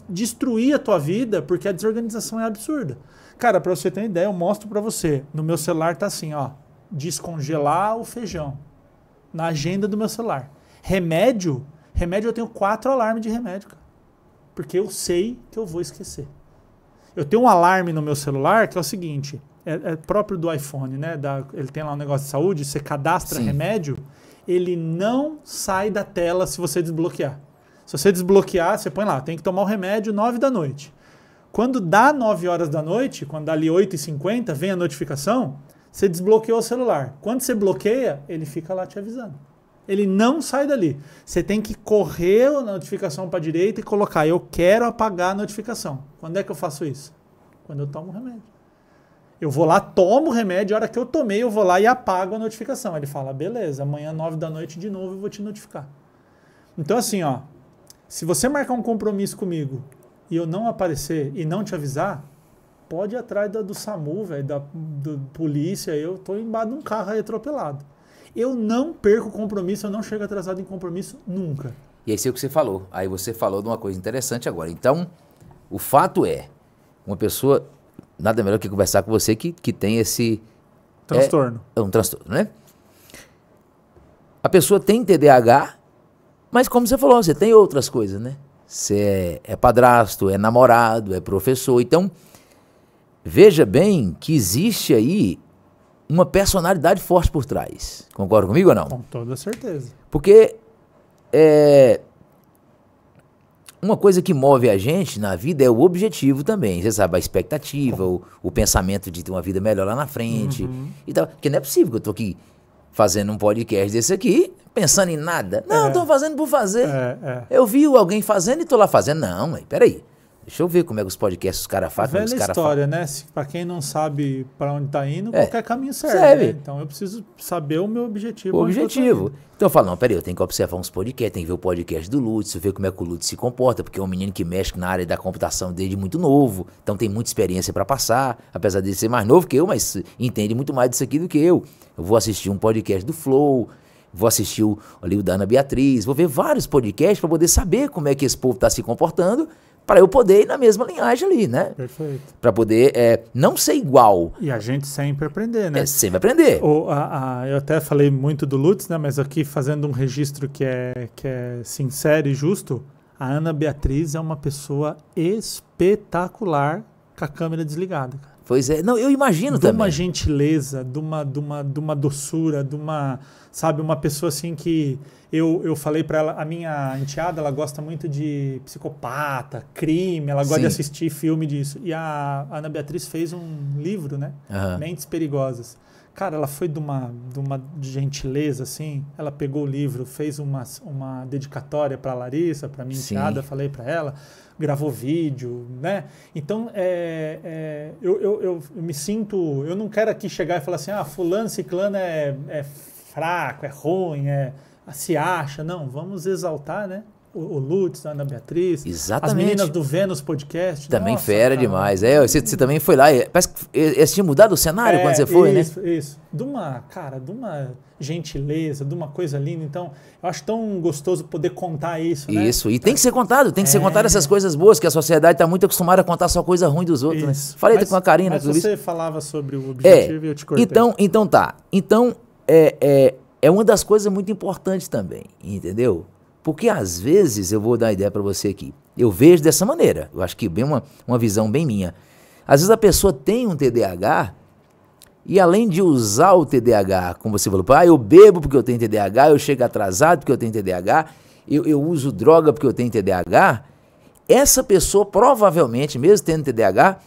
destruir a tua vida, porque a desorganização é absurda. Cara, para você ter uma ideia, eu mostro para você. No meu celular tá assim, ó, descongelar o feijão. Na agenda do meu celular. Remédio eu tenho 4 alarmes de remédio, cara. Porque eu sei que eu vou esquecer. Eu tenho um alarme no meu celular que é o seguinte, é próprio do iPhone, né? Ele tem lá um negócio de saúde, você cadastra remédio, ele não sai da tela se você desbloquear. Se você desbloquear, você põe lá, tem que tomar o remédio 9 da noite. Quando dá 9 horas da noite, quando dá ali 8h50, vem a notificação, você desbloqueou o celular. Quando você bloqueia, ele fica lá te avisando. Ele não sai dali. Você tem que correr a notificação para a direita e colocar, eu quero apagar a notificação. Quando é que eu faço isso? Quando eu tomo o remédio. Eu vou lá, tomo o remédio, a hora que eu tomei, eu vou lá e apago a notificação. Ele fala, beleza, amanhã 9 da noite de novo eu vou te notificar. Então assim, ó, se você marcar um compromisso comigo e eu não aparecer e não te avisar, pode ir atrás do SAMU, velho, da polícia, eu tô embaixo de um carro aí atropelado. Eu não perco compromisso, eu não chego atrasado em compromisso nunca. E aí, sei o que você falou. Aí você falou de uma coisa interessante agora. Então, o fato é, uma pessoa, nada melhor que conversar com você que tem Transtorno. É um transtorno, né? A pessoa tem TDAH, mas como você falou, você tem outras coisas, né? Você é padrasto, é namorado, é professor. Então, veja bem que existe aí uma personalidade forte por trás. Concorda comigo ou não? Com toda certeza. Porque uma coisa que move a gente na vida é o objetivo também. Você sabe, a expectativa, o pensamento de ter uma vida melhor lá na frente. E tal. Porque não é possível que eu tô aqui fazendo um podcast desse aqui, pensando em nada. Não, tô fazendo por fazer. Eu vi alguém fazendo e tô lá fazendo. Não, peraí. Deixa eu ver como é que os podcasts os caras fazem. A velha história, né? Pra quem não sabe pra onde tá indo, qualquer caminho serve. Né? Então eu preciso saber o meu objetivo. O objetivo. Então eu falo, não, peraí, eu tenho que observar uns podcasts, tem que ver o podcast do Lutz, ver como é que o Lutz se comporta, porque é um menino que mexe na área da computação desde muito novo, então tem muita experiência pra passar, apesar de ser mais novo que eu, mas entende muito mais disso aqui do que eu. Eu vou assistir um podcast do Flow, vou assistir ali o da Ana Beatriz, vou ver vários podcasts pra poder saber como é que esse povo tá se comportando, para eu poder ir na mesma linhagem ali, né? Perfeito. Para poder não ser igual. E a gente sempre aprender, né? Sempre aprender. Eu até falei muito do Lutz, né? Mas aqui fazendo um registro que é sincero e justo, a Ana Beatriz é uma pessoa espetacular com a câmera desligada, cara. Pois é, não, eu imagino também. De uma gentileza, de uma doçura, sabe, uma pessoa assim que eu falei pra ela, a minha enteada, ela gosta muito de psicopata, crime, ela gosta de assistir filme disso. E a Ana Beatriz fez um livro, né? Mentes Perigosas. Cara, ela foi de uma gentileza, assim, ela pegou o livro, fez uma dedicatória pra Larissa, pra minha enteada, falei pra ela, gravou vídeo, né? Então, eu me sinto... Eu não quero aqui chegar e falar assim, fulano, ciclano é fraco, é ruim, se acha. Não, vamos exaltar, né? O Lutz, a Ana Beatriz. Exatamente. As meninas do Vênus Podcast. Também nossa, fera cara, demais. Você também foi lá. Parece que tinha mudado o cenário quando você foi, né? Isso. De uma gentileza, de uma coisa linda. Então, eu acho tão gostoso poder contar isso, né? Isso, e tem que ser contado. Tem que ser contado essas coisas boas, que a sociedade está muito acostumada a contar só coisa ruim dos outros, né? Falei com a Karina. Mas você falava sobre o objetivo e eu te cortei. Então tá. Então, é uma das coisas muito importantes também, entendeu? Porque às vezes, eu vou dar uma ideia para você aqui, eu vejo dessa maneira, eu acho que bem uma visão bem minha. Às vezes a pessoa tem um TDAH e além de usar o TDAH, como você falou, eu bebo porque eu tenho TDAH, eu chego atrasado porque eu tenho TDAH, eu uso droga porque eu tenho TDAH, essa pessoa provavelmente, mesmo tendo TDAH,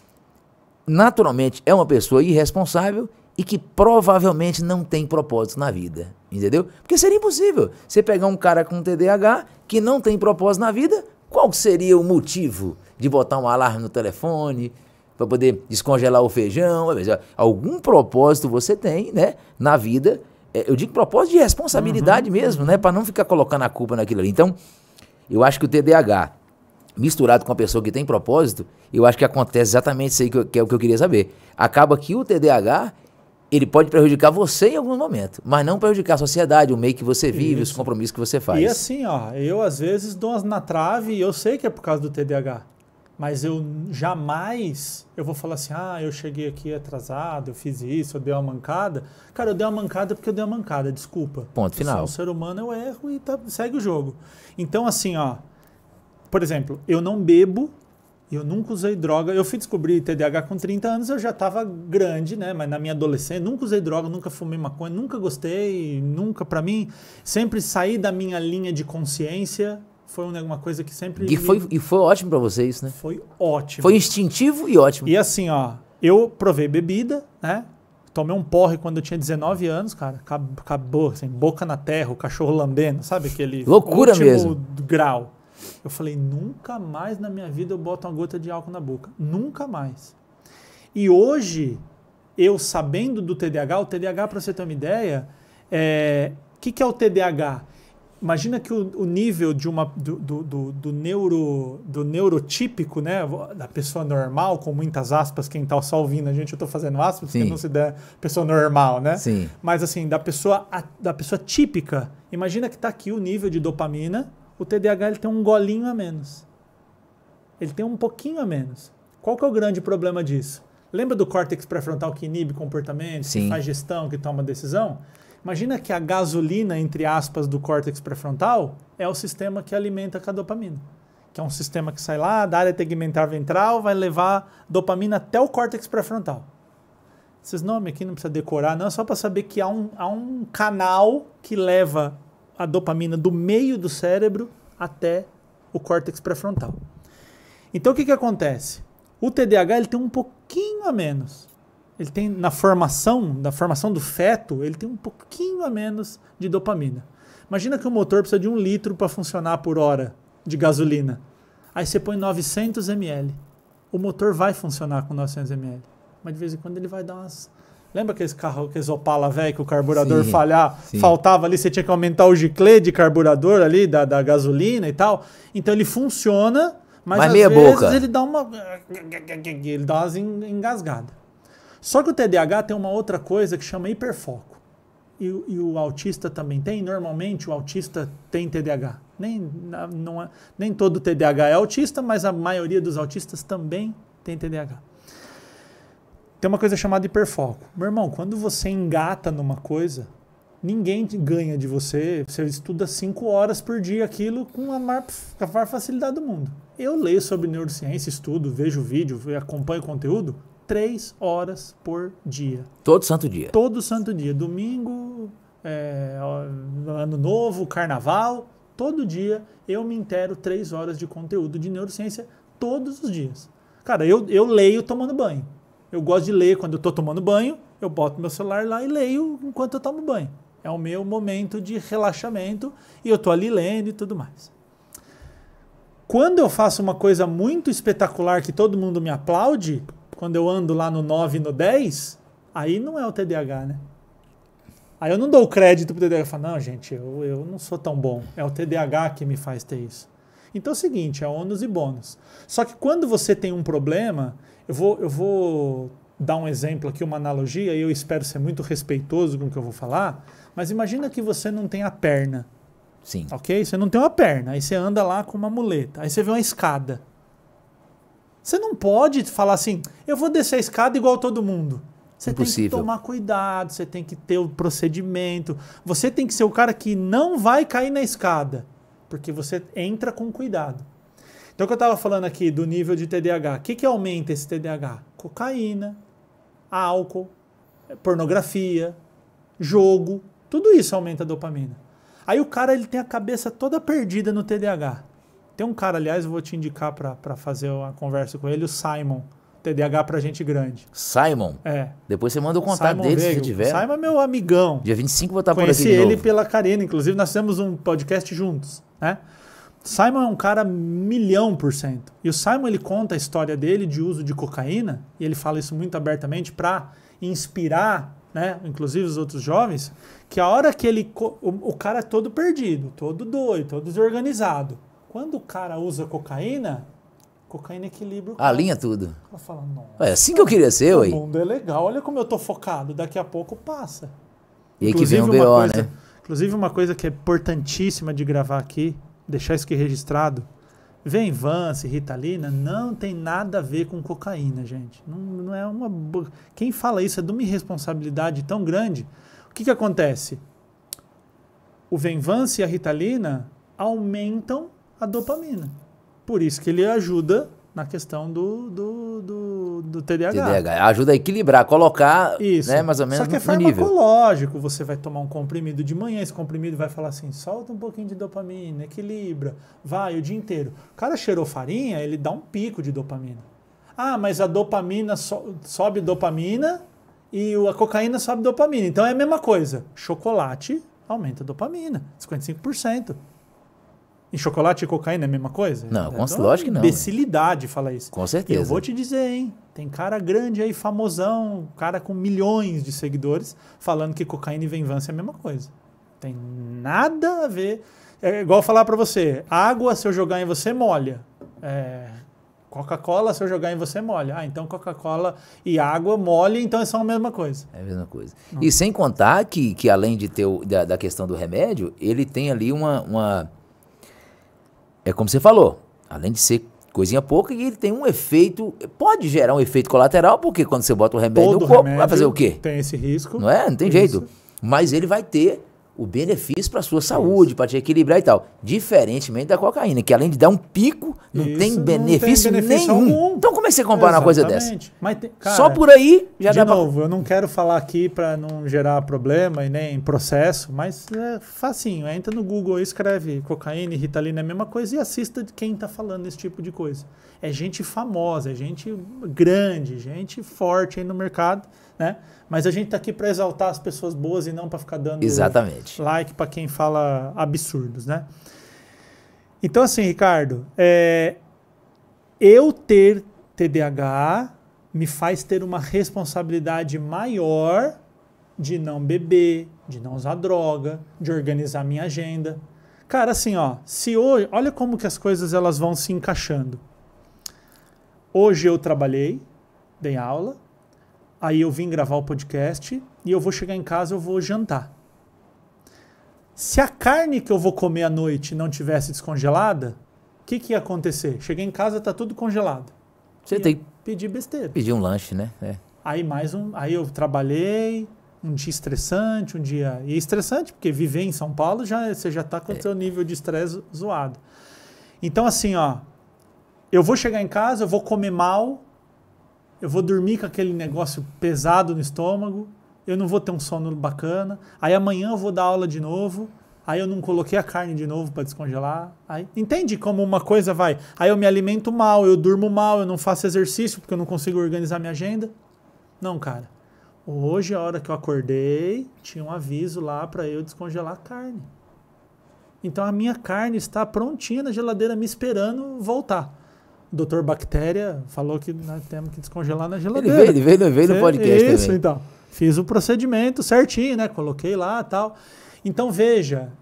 naturalmente é uma pessoa irresponsável e que provavelmente não tem propósito na vida, entendeu? Porque seria impossível você pegar um cara com TDAH que não tem propósito na vida, qual seria o motivo de botar um alarme no telefone para poder descongelar o feijão? Algum propósito você tem, né, na vida, eu digo propósito de responsabilidade mesmo, né, para não ficar colocando a culpa naquilo ali. Então, eu acho que o TDAH misturado com a pessoa que tem propósito, eu acho que acontece exatamente isso aí que é o que eu queria saber. Acaba que o TDAH ele pode prejudicar você em algum momento, mas não prejudicar a sociedade, o meio que você vive, os compromissos que você faz. E assim, eu às vezes dou umas na trave e eu sei que é por causa do TDAH, mas eu jamais vou falar assim, eu cheguei aqui atrasado, eu fiz isso, eu dei uma mancada. Cara, eu dei uma mancada porque eu dei uma mancada, desculpa. Ponto final. Eu sou um ser humano, eu erro e segue o jogo. Então assim, por exemplo, eu não bebo, eu nunca usei droga. Eu fui descobrir TDAH com 30 anos, eu já estava grande, né? Mas na minha adolescência, nunca usei droga, nunca fumei maconha, nunca gostei, nunca, pra mim, sempre sair da minha linha de consciência foi uma coisa que sempre... E foi ótimo pra você isso, né? Foi ótimo. Foi instintivo e ótimo. E assim, eu provei bebida, né? Tomei um porre quando eu tinha 19 anos, cara. Acabou, assim, boca na terra, o cachorro lambendo, sabe? Aquele loucura último mesmo. Grau. Eu falei, nunca mais na minha vida eu boto uma gota de álcool na boca. Nunca mais. E hoje, eu sabendo do TDAH, o TDAH, para você ter uma ideia, o que é o TDAH? Imagina que o nível do neurotípico, né, da pessoa normal, com muitas aspas, quem está só ouvindo a gente, eu estou fazendo aspas, porque não se der pessoa normal, né? Sim. Mas assim, da pessoa típica, imagina que está aqui o nível de dopamina, o TDAH ele tem um golinho a menos. Ele tem um pouquinho a menos. Qual que é o grande problema disso? Lembra do córtex pré-frontal que inibe comportamento, Sim. que faz gestão, que toma decisão? Imagina que a gasolina, entre aspas, do córtex pré-frontal é o sistema que alimenta com a dopamina. Que é um sistema que sai lá da área tegmentar ventral, vai levar dopamina até o córtex pré-frontal. Esses nomes aqui não precisa decorar, não, é só para saber que há um canal que leva a dopamina do meio do cérebro até o córtex pré-frontal. Então o que acontece? O TDAH ele tem um pouquinho a menos. Ele tem da formação do feto, ele tem um pouquinho a menos de dopamina. Imagina que o motor precisa de 1 litro para funcionar por hora de gasolina. Aí você põe 900 ml. O motor vai funcionar com 900 ml. Mas de vez em quando ele vai dar umas... Lembra aqueles carros, aqueles Opala velho que o carburador faltava ali, você tinha que aumentar o giclê de carburador ali, da gasolina e tal. Então ele funciona, mas às vezes ele dá umas engasgadas. Só que o TDAH tem uma outra coisa que chama hiperfoco. E o autista também tem. Normalmente o autista tem TDAH. Nem todo TDAH é autista, mas a maioria dos autistas também tem TDAH. Tem uma coisa chamada hiperfoco. Meu irmão, quando você engata numa coisa, ninguém ganha de você. Você estuda 5 horas por dia aquilo com a maior facilidade do mundo. Eu leio sobre neurociência, estudo, vejo vídeo, acompanho conteúdo 3 horas por dia. Todo santo dia? Todo santo dia. Domingo, ano novo, carnaval. Todo dia eu me intero 3 horas de conteúdo de neurociência todos os dias. Cara, eu leio tomando banho. Eu gosto de ler quando eu estou tomando banho, eu boto meu celular lá e leio enquanto eu tomo banho. É o meu momento de relaxamento e eu estou ali lendo e tudo mais. Quando eu faço uma coisa muito espetacular que todo mundo me aplaude, quando eu ando lá no 9 e no 10, aí não é o TDAH, né? Aí eu não dou crédito pro TDAH. Eu falo, não, gente, eu não sou tão bom. É o TDAH que me faz ter isso. Então é o seguinte, é ônus e bônus. Só que quando você tem um problema, eu vou dar um exemplo aqui, uma analogia, e eu espero ser muito respeitoso com o que eu vou falar, mas imagina que você não tem a perna. Sim. Ok? Você não tem uma perna, aí você anda lá com uma muleta, aí você vê uma escada. Você não pode falar assim, eu vou descer a escada igual todo mundo. Você tem que tomar cuidado, você tem que ter o procedimento, você tem que ser o cara que não vai cair na escada, porque você entra com cuidado. Então, o que eu estava falando aqui do nível de TDAH, o que aumenta esse TDAH? Cocaína, álcool, pornografia, jogo, tudo isso aumenta a dopamina. Aí o cara ele tem a cabeça toda perdida no TDAH. Tem um cara, aliás, eu vou te indicar para fazer uma conversa com ele, o Simon, TDAH pra gente grande. Simon? É. Depois você manda o contato dele se você tiver. Simon é meu amigão. Dia 25 vou estar por aqui de novo. Conheci ele pela Karina, inclusive nós fizemos um podcast juntos, né? Simon é um cara 1.000.000%. E o Simon ele conta a história dele de uso de cocaína, e ele fala isso muito abertamente para inspirar, né, inclusive os outros jovens, que a hora que o cara é todo perdido, todo doido, todo desorganizado. Quando o cara usa cocaína equilibra o cara. Alinha tudo. Ela fala, nossa, é assim que eu queria ser, ué. O mundo é legal, olha como eu tô focado, daqui a pouco passa. E aí que vem um BO, né? Inclusive uma coisa que é importantíssima de gravar aqui, deixar isso aqui registrado, Venvance, Ritalina, não tem nada a ver com cocaína, gente. Não é uma... Quem fala isso é de uma irresponsabilidade tão grande. O que acontece? O Venvance e a Ritalina aumentam a dopamina. Por isso que ele ajuda na questão do TDAH. Ajuda a equilibrar, colocar, isso, né, mais ou menos no nível. Só que é farmacológico. Você vai tomar um comprimido de manhã, esse comprimido vai falar assim, solta um pouquinho de dopamina, equilibra, vai o dia inteiro. O cara cheirou farinha, ele dá um pico de dopamina. Ah, mas a dopamina sobe dopamina e a cocaína sobe dopamina. Então é a mesma coisa. Chocolate aumenta a dopamina, 55%. E chocolate e cocaína é a mesma coisa? Não, lógico que não. Imbecilidade falar isso. Com certeza. E eu vou te dizer, hein? Tem cara grande aí, famosão, cara com milhões de seguidores, falando que cocaína e Venvance é a mesma coisa. Tem nada a ver. É igual falar pra você, água, se eu jogar em você, molha. Coca-Cola, se eu jogar em você, molha. Ah, então Coca-Cola e água molha, então são a mesma coisa. É a mesma coisa. Não. E sem contar que além de ter da questão do remédio, ele tem ali uma... É como você falou, além de ser coisinha pouca, e ele tem um efeito, pode gerar um efeito colateral, porque quando você bota o remédio Todo no corpo, remédio vai fazer o quê? Tem esse risco. Não é? Não tem Isso. jeito. Mas ele vai ter o benefício para sua saúde, para te equilibrar e tal. Diferentemente da cocaína, que além de dar um pico, não tem benefício nenhum. Algum. Então como é que você compara uma coisa dessa? Mas cara, só por aí já dá de novo, eu não quero falar aqui para não gerar problema e nem processo, mas é facinho. Entra no Google e escreve cocaína e Ritalina, é a mesma coisa, e assista de quem tá falando esse tipo de coisa. É gente famosa, é gente grande, gente forte aí no mercado, né? Mas a gente tá aqui para exaltar as pessoas boas e não para ficar dando like para quem fala absurdos, né? Então assim, Ricardo, eu ter TDAH me faz ter uma responsabilidade maior de não beber, de não usar droga, de organizar minha agenda. Cara, assim, ó, se hoje, olha como que as coisas elas vão se encaixando. Hoje eu trabalhei, dei aula, aí eu vim gravar o podcast e eu vou chegar em casa e eu vou jantar. Se a carne que eu vou comer à noite não tivesse descongelada, o que ia acontecer? Cheguei em casa, tá tudo congelado. Você tem que pedir besteira. Pedir um lanche, né? Aí aí eu trabalhei, um dia estressante, um dia... E estressante, porque viver em São Paulo, você já tá com o seu nível de estresse zoado. Então assim, ó, eu vou chegar em casa, eu vou comer mal, eu vou dormir com aquele negócio pesado no estômago, eu não vou ter um sono bacana, aí amanhã eu vou dar aula de novo, aí eu não coloquei a carne de novo para descongelar. Aí, entende como uma coisa vai? Aí eu me alimento mal, eu durmo mal, eu não faço exercício porque eu não consigo organizar minha agenda. Não, cara. Hoje, a hora que eu acordei, tinha um aviso lá para eu descongelar a carne. Então a minha carne está prontinha na geladeira me esperando voltar. O doutor Bactéria falou que nós temos que descongelar na geladeira. Ele veio no podcast isso, também. Então. Fiz o procedimento certinho, né? Coloquei lá e tal. Então, veja,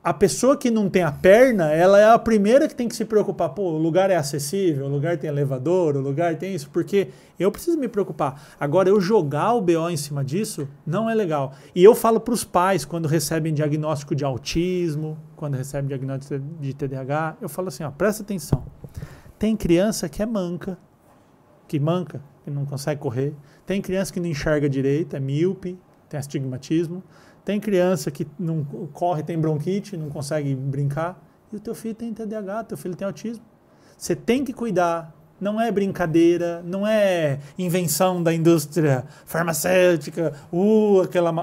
a pessoa que não tem a perna, ela é a primeira que tem que se preocupar. Pô, o lugar é acessível, o lugar tem elevador, o lugar tem isso, porque eu preciso me preocupar. Agora, eu jogar o BO em cima disso não é legal. E eu falo para os pais, quando recebem diagnóstico de autismo, quando recebem diagnóstico de TDAH, eu falo assim, ó, presta atenção. Tem criança que é manca, que não consegue correr. Tem criança que não enxerga direito, é míope, tem astigmatismo. Tem criança que não corre, tem bronquite, não consegue brincar. E o teu filho tem TDAH, teu filho tem autismo. Você tem que cuidar. Não é brincadeira, não é invenção da indústria farmacêutica,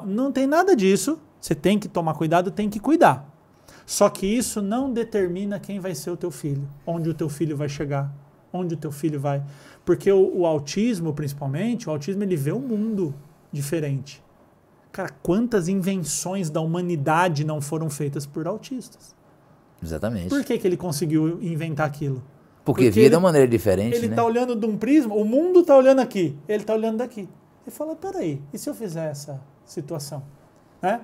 não tem nada disso. Você tem que tomar cuidado, tem que cuidar. Só que isso não determina quem vai ser o teu filho, onde o teu filho vai chegar, onde o teu filho vai. Porque o autismo, principalmente, o autismo ele vê um mundo diferente. Cara, quantas invenções da humanidade não foram feitas por autistas? Exatamente. Por que ele conseguiu inventar aquilo? Porque via de uma maneira diferente, ele né? Tá olhando de um prisma, o mundo tá olhando aqui, ele tá olhando daqui. Ele fala, peraí, e se eu fizer essa situação? Né?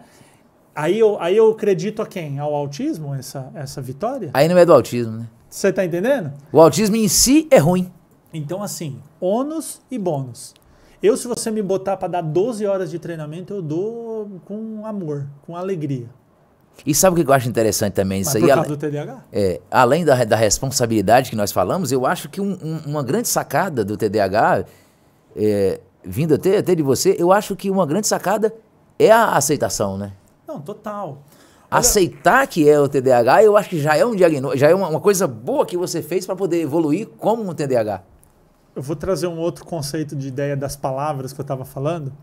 Aí eu acredito a quem? Ao autismo, essa vitória? Aí não é do autismo, né? Você tá entendendo? O autismo em si é ruim. Então, assim, ônus e bônus. Se você me botar para dar 12 horas de treinamento, eu dou com amor, com alegria. E sabe o que eu acho interessante também? Isso Mas aí, por causa do TDAH? Além da responsabilidade que nós falamos, eu acho que uma grande sacada do TDAH, vindo até de você, eu acho que uma grande sacada é a aceitação, né? Não, total. Aceitar que é o TDAH, eu acho que já é um diagnóstico, já é uma coisa boa que você fez para poder evoluir como um TDAH. Eu vou trazer um outro conceito de ideia das palavras que eu estava falando.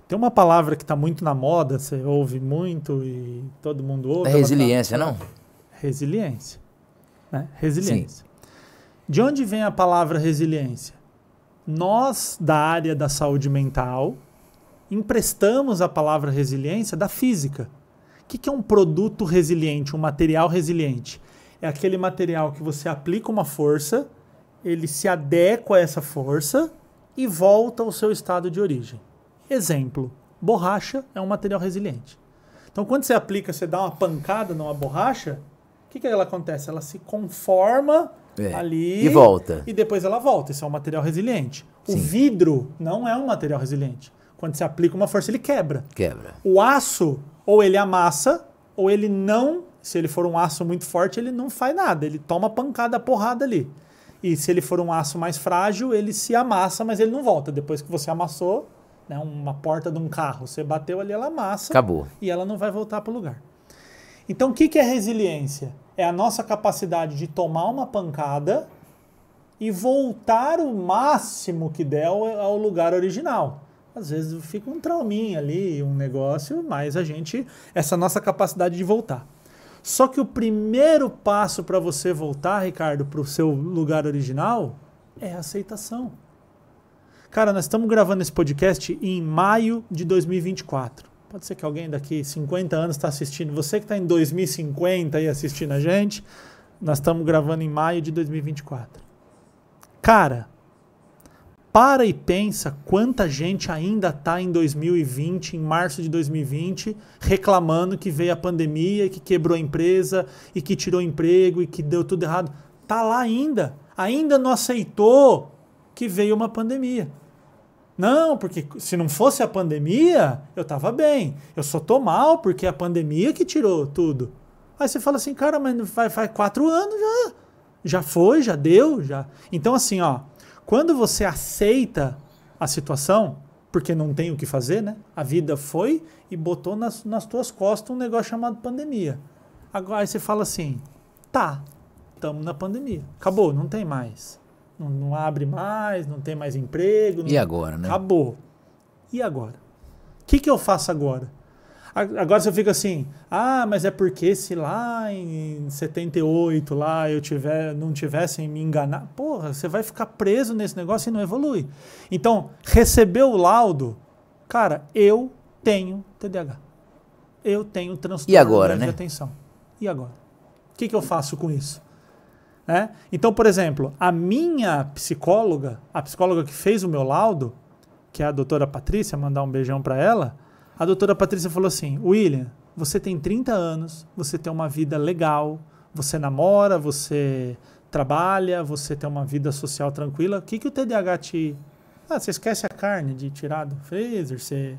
Tem uma palavra que está muito na moda, você ouve muito e todo mundo ouve. É resiliência, não? Resiliência. Né? Resiliência. Sim. De onde vem a palavra resiliência? Nós, da área da saúde mental, emprestamos a palavra resiliência da física. O que é um produto resiliente, um material resiliente? É aquele material que você aplica uma força, ele se adequa a essa força e volta ao seu estado de origem. Exemplo, borracha é um material resiliente. Então, quando você aplica, você dá uma pancada numa borracha, o que ela acontece? Ela se conforma ali e volta. E depois ela volta. Isso é um material resiliente. Sim. O vidro não é um material resiliente. Quando você aplica uma força, ele quebra. Quebra. O aço, ou ele amassa, ou ele não Se ele for um aço muito forte, ele não faz nada, ele toma pancada, porrada ali. E se ele for um aço mais frágil, ele se amassa, mas ele não volta. Depois que você amassou, né, uma porta de um carro, você bateu ali, ela amassa. Acabou. E ela não vai voltar para o lugar. Então, o que é resiliência? É a nossa capacidade de tomar uma pancada e voltar o máximo que der ao lugar original. Às vezes fica um trauminha ali, um negócio, mas essa nossa capacidade de voltar. Só que o primeiro passo para você voltar, Ricardo, para o seu lugar original é a aceitação. Cara, nós estamos gravando esse podcast em maio de 2024. Pode ser que alguém daqui 50 anos está assistindo. Você que está em 2050 e assistindo a gente, nós estamos gravando em maio de 2024. Cara, para e pensa quanta gente ainda está em 2020, em março de 2020, reclamando que veio a pandemia, que quebrou a empresa, e que tirou emprego, e que deu tudo errado. Tá lá ainda. Ainda não aceitou que veio uma pandemia. Não, porque se não fosse a pandemia, eu estava bem. Eu só tô mal porque é a pandemia que tirou tudo. Aí você fala assim, cara, mas faz 4 anos já. Já foi, já deu, já. Então assim, ó. Quando você aceita a situação, porque não tem o que fazer, né? A vida foi e botou nas tuas costas um negócio chamado pandemia. Agora aí você fala assim, tá, estamos na pandemia. Acabou, não tem mais. Não abre mais, não tem mais emprego. E agora, né? Acabou. E agora? O que eu faço agora? Agora você fica assim, mas é porque se lá em 78 lá não tivessem me enganado, porra, você vai ficar preso nesse negócio e não evolui. Então, recebeu o laudo, cara, eu tenho TDAH. Eu tenho transtorno e agora, de né? atenção. E agora? O que eu faço com isso? Né? Então, por exemplo, a psicóloga que fez o meu laudo, que é a doutora Patrícia, mandar um beijão para ela, a doutora Patrícia falou assim, William, você tem 30 anos, você tem uma vida legal, você namora, você trabalha, você tem uma vida social tranquila, o que o TDAH te... você esquece a carne de tirar do freezer, você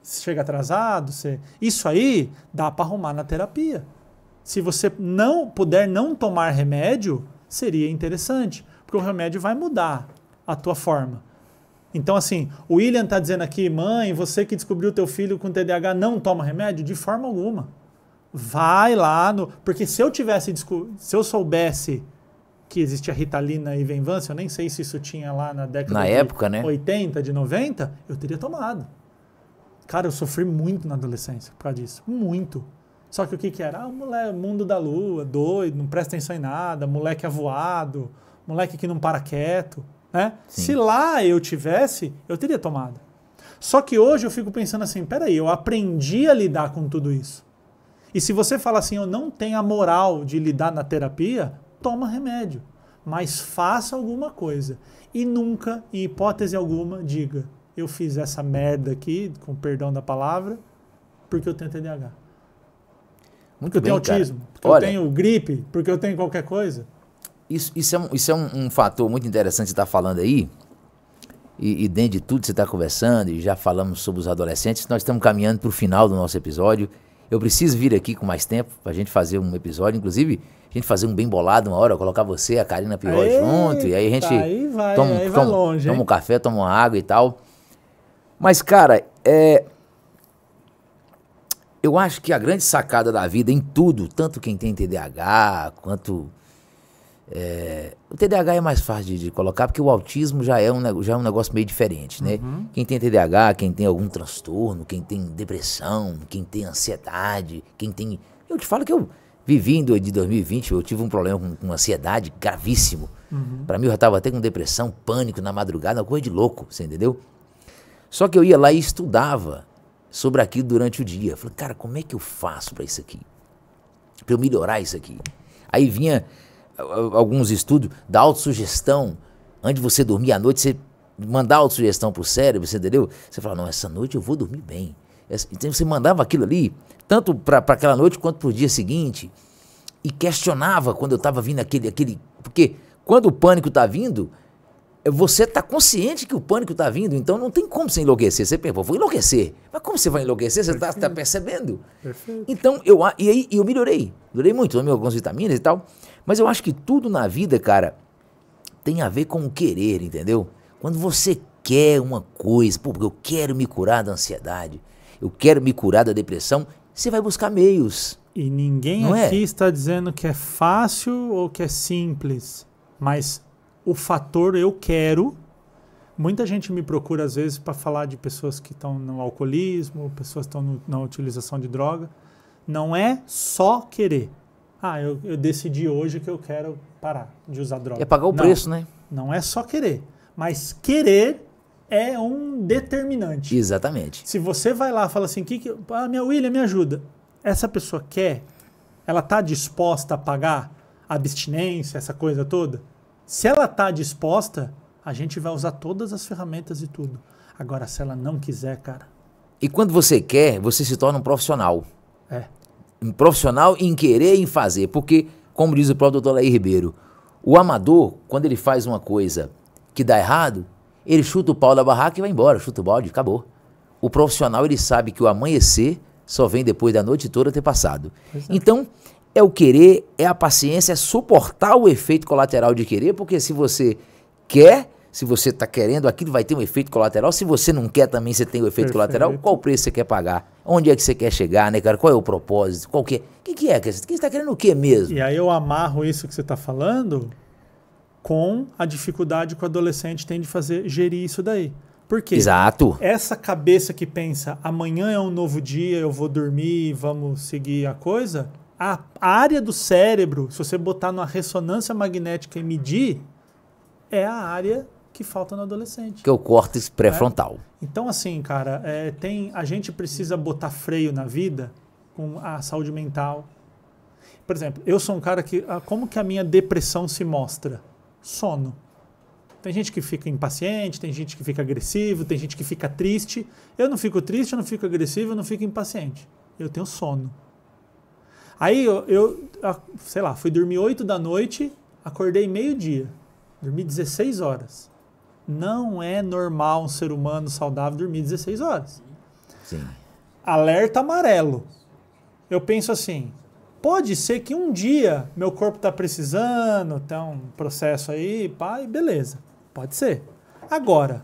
chega atrasado, isso aí dá para arrumar na terapia. Se você não puder não tomar remédio, seria interessante, porque o remédio vai mudar a tua forma. Então, assim, o William está dizendo aqui, mãe, você que descobriu teu filho com TDAH não toma remédio? De forma alguma. Vai lá Porque se eu soubesse que existia Ritalina e Venvanse, eu nem sei se isso tinha lá na década de 80, de 90, eu teria tomado. Cara, eu sofri muito na adolescência por causa disso. Muito. Só que o que era? Moleque, mundo da lua, doido, não presta atenção em nada, moleque avoado, moleque que não para quieto. Né? Se lá eu tivesse, eu teria tomado. Só que hoje eu fico pensando assim, peraí, eu aprendi a lidar com tudo isso. E se você fala assim, eu não tenho a moral de lidar na terapia, toma remédio. Mas faça alguma coisa. E nunca, em hipótese alguma, diga, eu fiz essa merda aqui, com perdão da palavra, porque eu tenho TDAH. Porque eu tenho autismo, porque eu tenho gripe, porque eu tenho qualquer coisa. Isso é um fator muito interessante que você está falando aí, e dentro de tudo que você está conversando, e já falamos sobre os adolescentes, nós estamos caminhando para o final do nosso episódio. Eu preciso vir aqui com mais tempo para a gente fazer um episódio, inclusive a gente fazer um bem bolado uma hora, colocar você e a Karina Pior junto, e aí a gente toma um café, toma uma água e tal. Mas, cara, eu acho que a grande sacada da vida em tudo, tanto quem tem TDAH, quanto... o TDAH é mais fácil de colocar, porque o autismo já é um negócio meio diferente, né? Uhum. Quem tem TDAH, quem tem algum transtorno, quem tem depressão, quem tem ansiedade, quem tem... Eu te falo que eu vivi de 2020, eu tive um problema com ansiedade gravíssimo. Uhum. Pra mim eu já tava até com depressão, pânico na madrugada, uma coisa de louco, você entendeu? Só que eu ia lá e estudava sobre aquilo durante o dia. Eu falei, cara, como é que eu faço pra isso aqui? Pra eu melhorar isso aqui? Aí vinha... alguns estudos da autossugestão, antes de você dormir à noite, você mandar autossugestão pro cérebro, você entendeu? Você fala, não, essa noite eu vou dormir bem. Então você mandava aquilo ali, tanto para aquela noite quanto pro dia seguinte, e questionava quando eu tava vindo aquele... Porque quando o pânico tá vindo, você tá consciente que o pânico tá vindo, então não tem como você enlouquecer. Você pensa, vou enlouquecer. Mas como você vai enlouquecer? Você tá percebendo? Perfeito. Então, e aí eu melhorei muito, tomei algumas vitaminas e tal, mas eu acho que tudo na vida, cara, tem a ver com o querer, entendeu? Quando você quer uma coisa, pô, eu quero me curar da ansiedade, eu quero me curar da depressão, você vai buscar meios. E ninguém aqui está dizendo que é fácil ou que é simples, mas o fator eu quero. Muita gente me procura às vezes para falar de pessoas que estão no alcoolismo, pessoas que estão na utilização de droga. Não é só querer. Eu decidi hoje que eu quero parar de usar droga. É pagar o preço, né? Não é só querer, mas querer é um determinante. Exatamente. Se você vai lá e fala assim, minha William, me ajuda. Essa pessoa quer, ela está disposta a pagar a abstinência, essa coisa toda? Se ela está disposta, a gente vai usar todas as ferramentas e tudo. Agora, se ela não quiser, cara... E quando você quer, você se torna um profissional. Um profissional em querer e em fazer. Porque, como diz o próprio Dr. Laí Ribeiro, o amador, quando ele faz uma coisa que dá errado, ele chuta o pau da barraca e vai embora, chuta o balde, acabou. O profissional, ele sabe que o amanhecer só vem depois da noite toda ter passado. Então, é o querer, é a paciência, é suportar o efeito colateral de querer, porque se você quer, se você está querendo, aquilo vai ter um efeito colateral. Se você não quer também, você tem o efeito colateral. Qual o preço você quer pagar? Onde é que você quer chegar, né, cara? Qual é o propósito? Qual que é? O que é? Quem está querendo o que mesmo? E aí eu amarro isso que você está falando com a dificuldade que o adolescente tem de gerir isso daí. Por quê? Exato. Essa cabeça que pensa, amanhã é um novo dia, eu vou dormir, vamos seguir a coisa, a área do cérebro, se você botar numa ressonância magnética e medir, é a área que falta no adolescente. Que é o córtex pré-frontal. Então, assim, cara, a gente precisa botar freio na vida com a saúde mental. Por exemplo, eu sou um cara que... Como que a minha depressão se mostra? Sono. Tem gente que fica impaciente, tem gente que fica agressivo, tem gente que fica triste. Eu não fico triste, eu não fico agressivo, eu não fico impaciente. Eu tenho sono. Aí sei lá, fui dormir 8 da noite, acordei meio-dia. Dormi 16 horas. Não é normal um ser humano saudável dormir 16 horas. Sim. Alerta amarelo. Eu penso assim, pode ser que um dia meu corpo está precisando, tem um processo aí, pá, e beleza. Pode ser. Agora,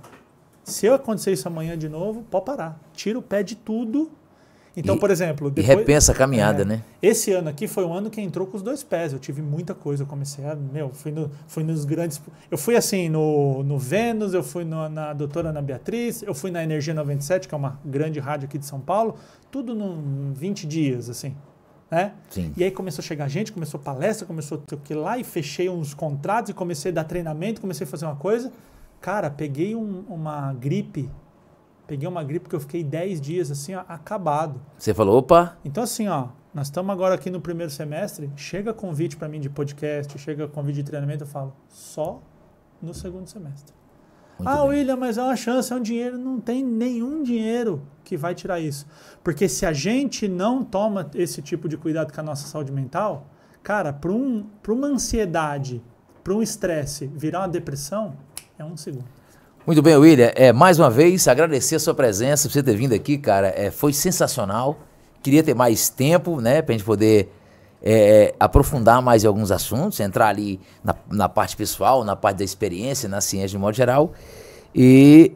se eu acontecer isso amanhã de novo, pode parar. Tira o pé de tudo. Então, por exemplo... Depois, e repensa a caminhada, né? Esse ano aqui foi um ano que entrou com os 2 pés. Eu tive muita coisa. Eu comecei a... fui nos grandes... Eu fui assim no Vênus, eu fui na doutora Ana Beatriz, eu fui na Energia 97, que é uma grande rádio aqui de São Paulo. Tudo em 20 dias, assim. Né? Sim. E aí começou a chegar gente, começou palestra, começou o que lá, e fechei uns contratos e comecei a dar treinamento, comecei a fazer uma coisa. Cara, peguei uma gripe que eu fiquei 10 dias assim, ó, acabado. Você falou, opa. Então assim, ó, nós estamos agora aqui no primeiro semestre, chega convite para mim de podcast, chega convite de treinamento, eu falo, só no segundo semestre. Muito bem. William, mas é uma chance, é um dinheiro. Não tem nenhum dinheiro que vai tirar isso. Porque se a gente não toma esse tipo de cuidado com a nossa saúde mental, cara, para uma ansiedade, para um estresse virar uma depressão, é 1 segundo. Muito bem, William. Mais uma vez, agradecer a sua presença, por você ter vindo aqui, cara. Foi sensacional. Queria ter mais tempo, né, pra gente poder aprofundar mais em alguns assuntos, entrar ali na parte pessoal, na parte da experiência, na ciência de modo geral. E,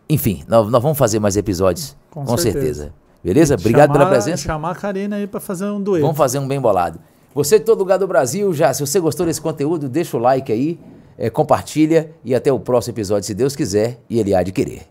enfim, nós vamos fazer mais episódios, com certeza. Beleza? Obrigado pela presença. Chamar a Karina aí para fazer um dueto. Vamos fazer um bem bolado. Você de todo lugar do Brasil, se você gostou desse conteúdo, deixa o like aí, compartilha e até o próximo episódio, se Deus quiser e Ele há de querer.